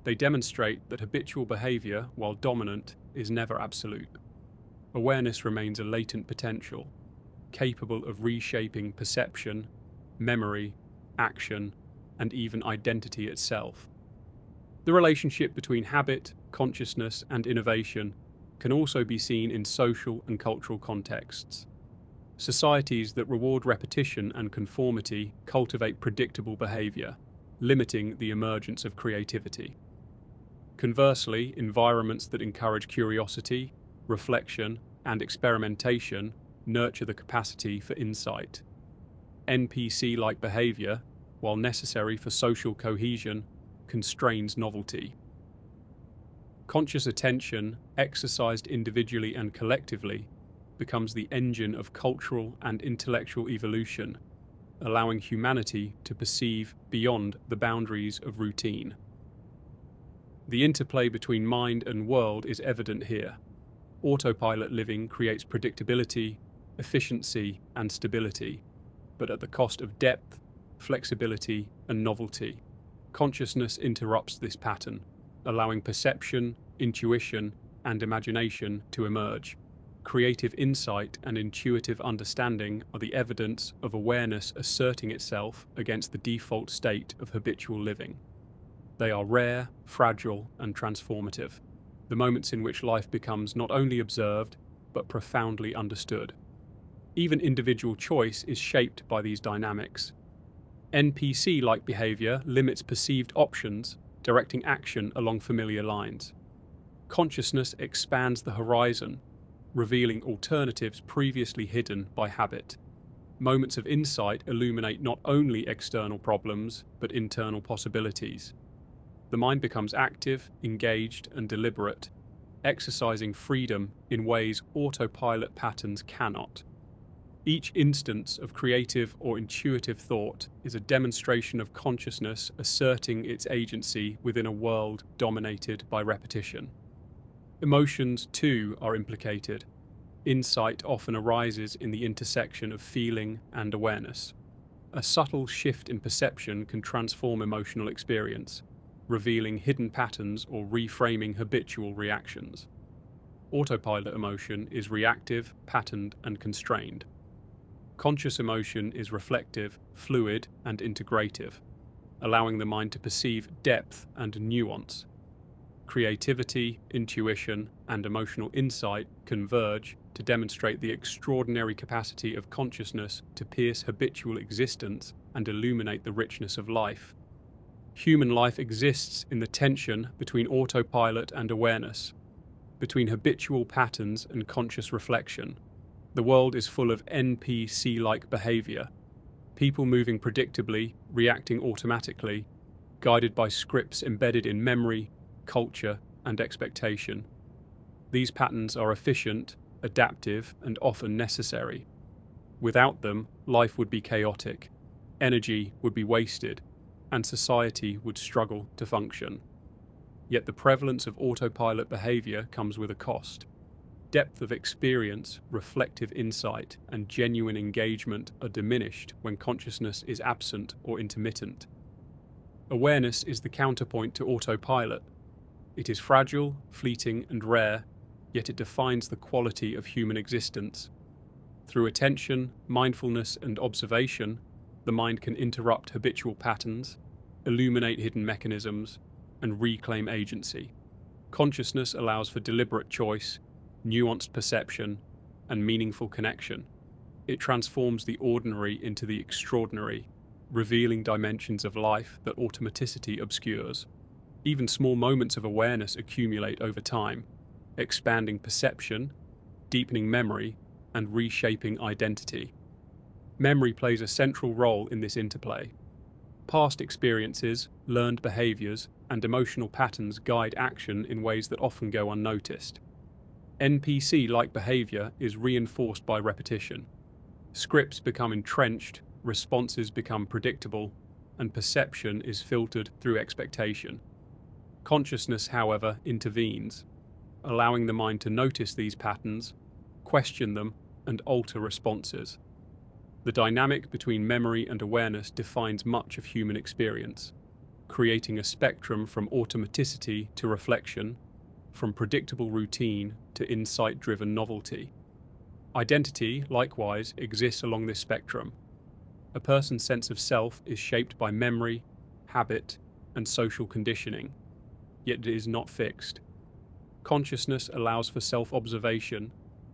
They demonstrate that habitual behavior, while dominant, is never absolute. Awareness remains a latent potential, capable of reshaping perception, memory, action, and even identity itself. The relationship between habit, consciousness, and innovation can also be seen in social and cultural contexts. Societies that reward repetition and conformity cultivate predictable behavior, limiting the emergence of creativity. Conversely, environments that encourage curiosity, reflection, and experimentation nurture the capacity for insight. NPC-like behavior, while necessary for social cohesion, constrains novelty. Conscious attention, exercised individually and collectively, becomes the engine of cultural and intellectual evolution, allowing humanity to perceive beyond the boundaries of routine. The interplay between mind and world is evident here. Autopilot living creates predictability, efficiency, and stability, but at the cost of depth, flexibility, and novelty. Consciousness interrupts this pattern, allowing perception, intuition, and imagination to emerge. Creative insight and intuitive understanding are the evidence of awareness asserting itself against the default state of habitual living. They are rare, fragile, and transformative, the moments in which life becomes not only observed, but profoundly understood. Even individual choice is shaped by these dynamics. NPC-like behavior limits perceived options, directing action along familiar lines. Consciousness expands the horizon, revealing alternatives previously hidden by habit. Moments of insight illuminate not only external problems, but internal possibilities. The mind becomes active, engaged, and deliberate, exercising freedom in ways autopilot patterns cannot. Each instance of creative or intuitive thought is a demonstration of consciousness asserting its agency within a world dominated by repetition. Emotions, too, are implicated. Insight often arises in the intersection of feeling and awareness. A subtle shift in perception can transform emotional experience, revealing hidden patterns or reframing habitual reactions. Autopilot emotion is reactive, patterned, and constrained. Conscious emotion is reflective, fluid, and integrative, allowing the mind to perceive depth and nuance. Creativity, intuition, and emotional insight converge to demonstrate the extraordinary capacity of consciousness to pierce habitual existence and illuminate the richness of life. Human life exists in the tension between autopilot and awareness, between habitual patterns and conscious reflection. The world is full of NPC-like behavior, people moving predictably, reacting automatically, guided by scripts embedded in memory, culture, and expectation. These patterns are efficient, adaptive, and often necessary. Without them, life would be chaotic, energy would be wasted, and society would struggle to function. Yet the prevalence of autopilot behavior comes with a cost. Depth of experience, reflective insight, and genuine engagement are diminished when consciousness is absent or intermittent. Awareness is the counterpoint to autopilot. It is fragile, fleeting, and rare, yet it defines the quality of human existence. Through attention, mindfulness, and observation, the mind can interrupt habitual patterns, illuminate hidden mechanisms, and reclaim agency. Consciousness allows for deliberate choice, nuanced perception, and meaningful connection. It transforms the ordinary into the extraordinary, revealing dimensions of life that automaticity obscures. Even small moments of awareness accumulate over time, expanding perception, deepening memory, and reshaping identity. Memory plays a central role in this interplay. Past experiences, learned behaviors, and emotional patterns guide action in ways that often go unnoticed. NPC-like behavior is reinforced by repetition. Scripts become entrenched, responses become predictable, and perception is filtered through expectation. Consciousness, however, intervenes, allowing the mind to notice these patterns, question them, and alter responses. The dynamic between memory and awareness defines much of human experience, creating a spectrum from automaticity to reflection, from predictable routine to insight-driven novelty. Identity, likewise, exists along this spectrum. A person's sense of self is shaped by memory, habit, and social conditioning, yet it is not fixed. Consciousness allows for self-observation,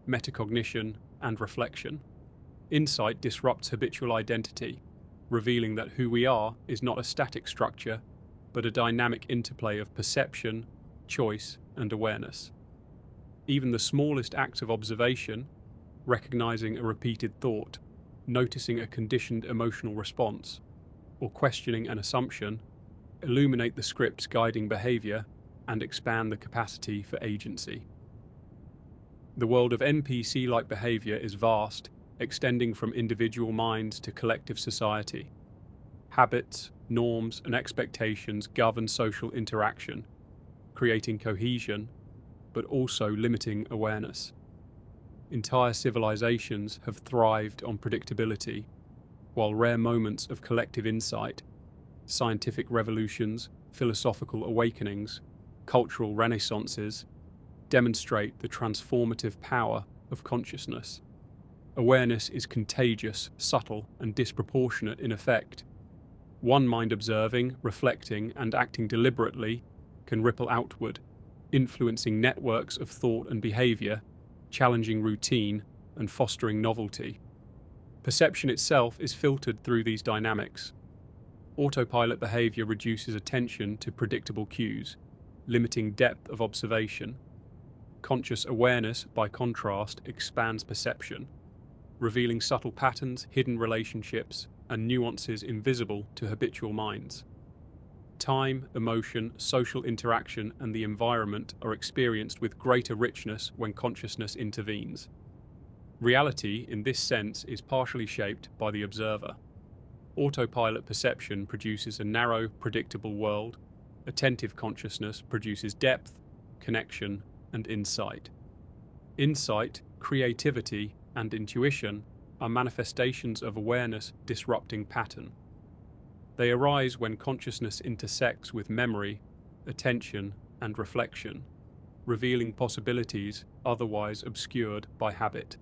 metacognition, and reflection. Insight disrupts habitual identity, revealing that who we are is not a static structure, but a dynamic interplay of perception, choice, and awareness. Even the smallest acts of observation, recognizing a repeated thought, noticing a conditioned emotional response, or questioning an assumption, illuminate the script's guiding behavior and expand the capacity for agency. The world of NPC-like behavior is vast, extending from individual minds to collective society. Habits, norms, and expectations govern social interaction, creating cohesion, but also limiting awareness. Entire civilizations have thrived on predictability, while rare moments of collective insight, scientific revolutions, philosophical awakenings, cultural renaissances, demonstrate the transformative power of consciousness. Awareness is contagious, subtle, and disproportionate in effect. One mind observing, reflecting, and acting deliberately can ripple outward, influencing networks of thought and behavior, challenging routine, and fostering novelty. Perception itself is filtered through these dynamics. Autopilot behavior reduces attention to predictable cues, limiting depth of observation. Conscious awareness, by contrast, expands perception, revealing subtle patterns, hidden relationships, and nuances invisible to habitual minds. Time, emotion, social interaction, and the environment are experienced with greater richness when consciousness intervenes. Reality, in this sense, is partially shaped by the observer. Autopilot perception produces a narrow, predictable world. Attentive consciousness produces depth, connection, and insight. Insight, creativity, and intuition are manifestations of awareness disrupting pattern. They arise when consciousness intersects with memory, attention, and reflection, revealing possibilities otherwise obscured by habit.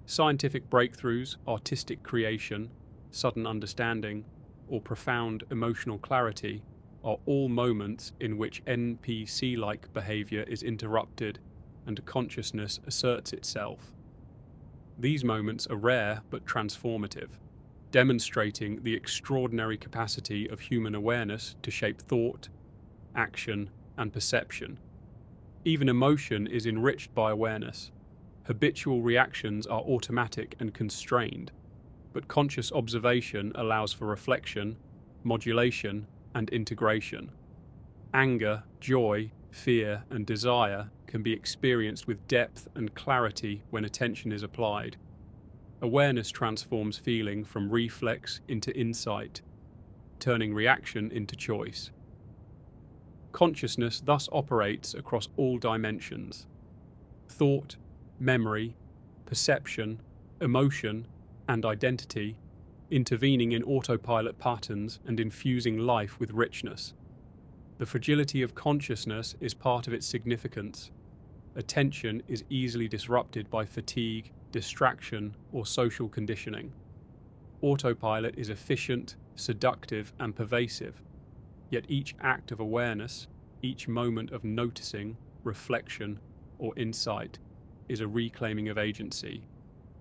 Scientific breakthroughs, artistic creation, sudden understanding, or profound emotional clarity are all moments in which NPC-like behavior is interrupted and consciousness asserts itself. These moments are rare but transformative, demonstrating the extraordinary capacity of human awareness to shape thought, action, and perception. Even emotion is enriched by awareness. Habitual reactions are automatic and constrained, but conscious observation allows for reflection, modulation, and integration. Anger, joy, fear, and desire can be experienced with depth and clarity when attention is applied. Awareness transforms feeling from reflex into insight, turning reaction into choice. Consciousness thus operates across all dimensions: thought, memory, perception, emotion, and identity, intervening in autopilot patterns and infusing life with richness. The fragility of consciousness is part of its significance. Attention is easily disrupted by fatigue, distraction, or social conditioning. Autopilot is efficient, seductive, and pervasive, yet each act of awareness, each moment of noticing, reflection, or insight is a reclaiming of agency,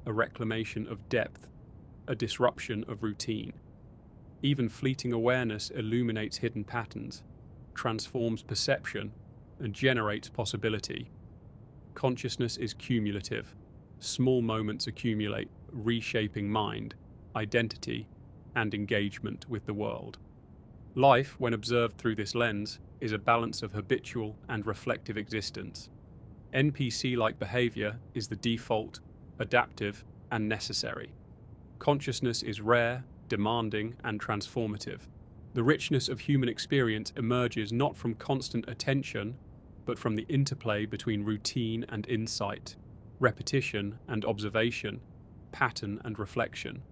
a reclamation of depth, a disruption of routine. Even fleeting awareness illuminates hidden patterns, transforms perception, and generates possibility. Consciousness is cumulative. Small moments accumulate, reshaping mind, identity, and engagement with the world. Life, when observed through this lens, is a balance of habitual and reflective existence. NPC-like behavior is the default, adaptive, and necessary. Consciousness is rare, demanding, and transformative. The richness of human experience emerges not from constant attention, but from the interplay between routine and insight, repetition and observation, pattern and reflection.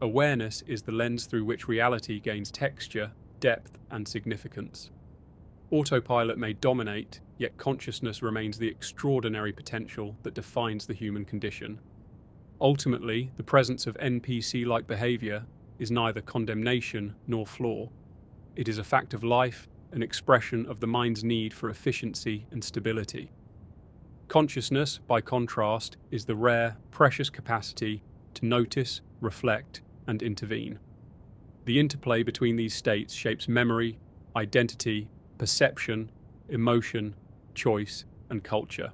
Awareness is the lens through which reality gains texture, depth, and significance. Autopilot may dominate, yet consciousness remains the extraordinary potential that defines the human condition. Ultimately, the presence of NPC-like behavior is neither condemnation nor flaw. It is a fact of life, an expression of the mind's need for efficiency and stability. Consciousness, by contrast, is the rare, precious capacity to notice, reflect, and intervene. The interplay between these states shapes memory, identity, perception, emotion, choice, and culture.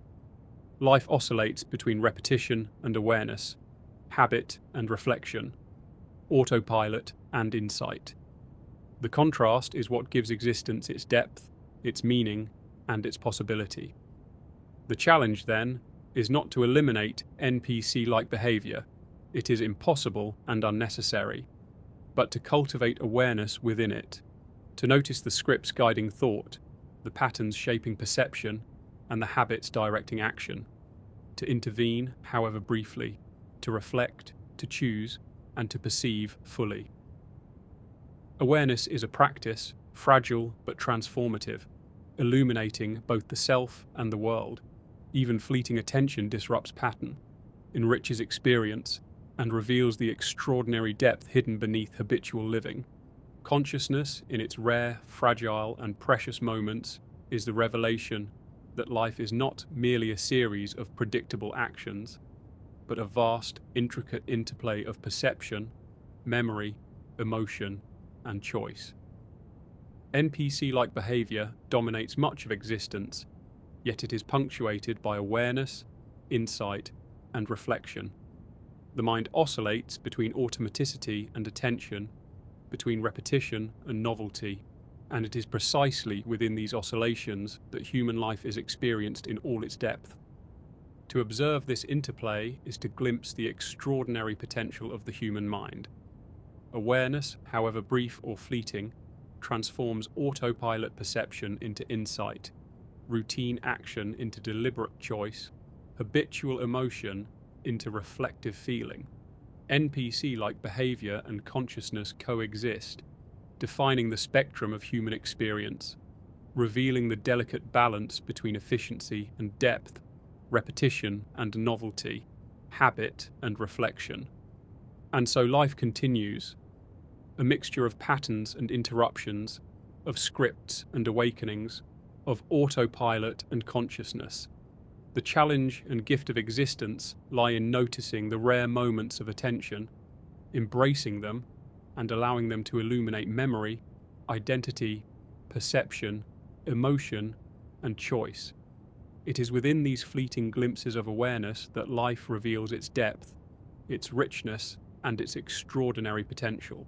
Life oscillates between repetition and awareness, habit and reflection, autopilot and insight. The contrast is what gives existence its depth, its meaning, and its possibility. The challenge, then, is not to eliminate NPC-like behavior. It is impossible and unnecessary, but to cultivate awareness within it, to notice the scripts guiding thought, the patterns shaping perception and the habits directing action, to intervene, however briefly, to reflect, to choose, and to perceive fully. Awareness is a practice, fragile but transformative, illuminating both the self and the world. Even fleeting attention disrupts pattern, enriches experience, and reveals the extraordinary depth hidden beneath habitual living. Consciousness, in its rare, fragile, and precious moments, is the revelation that life is not merely a series of predictable actions, but a vast, intricate interplay of perception, memory, emotion, and choice. NPC-like behavior dominates much of existence, yet it is punctuated by awareness, insight, and reflection. The mind oscillates between automaticity and attention, between repetition and novelty, and it is precisely within these oscillations that human life is experienced in all its depth. To observe this interplay is to glimpse the extraordinary potential of the human mind. Awareness, however brief or fleeting, transforms autopilot perception into insight, routine action into deliberate choice, habitual emotion into reflective feeling. NPC-like behavior and consciousness coexist, defining the spectrum of human experience, revealing the delicate balance between efficiency and depth, repetition and novelty, habit and reflection. And so life continues, a mixture of patterns and interruptions, of scripts and awakenings, of autopilot and consciousness. The challenge and gift of existence lie in noticing the rare moments of attention, embracing them, and allowing them to illuminate memory, identity, perception, emotion, and choice. It is within these fleeting glimpses of awareness that life reveals its depth, its richness, and its extraordinary potential.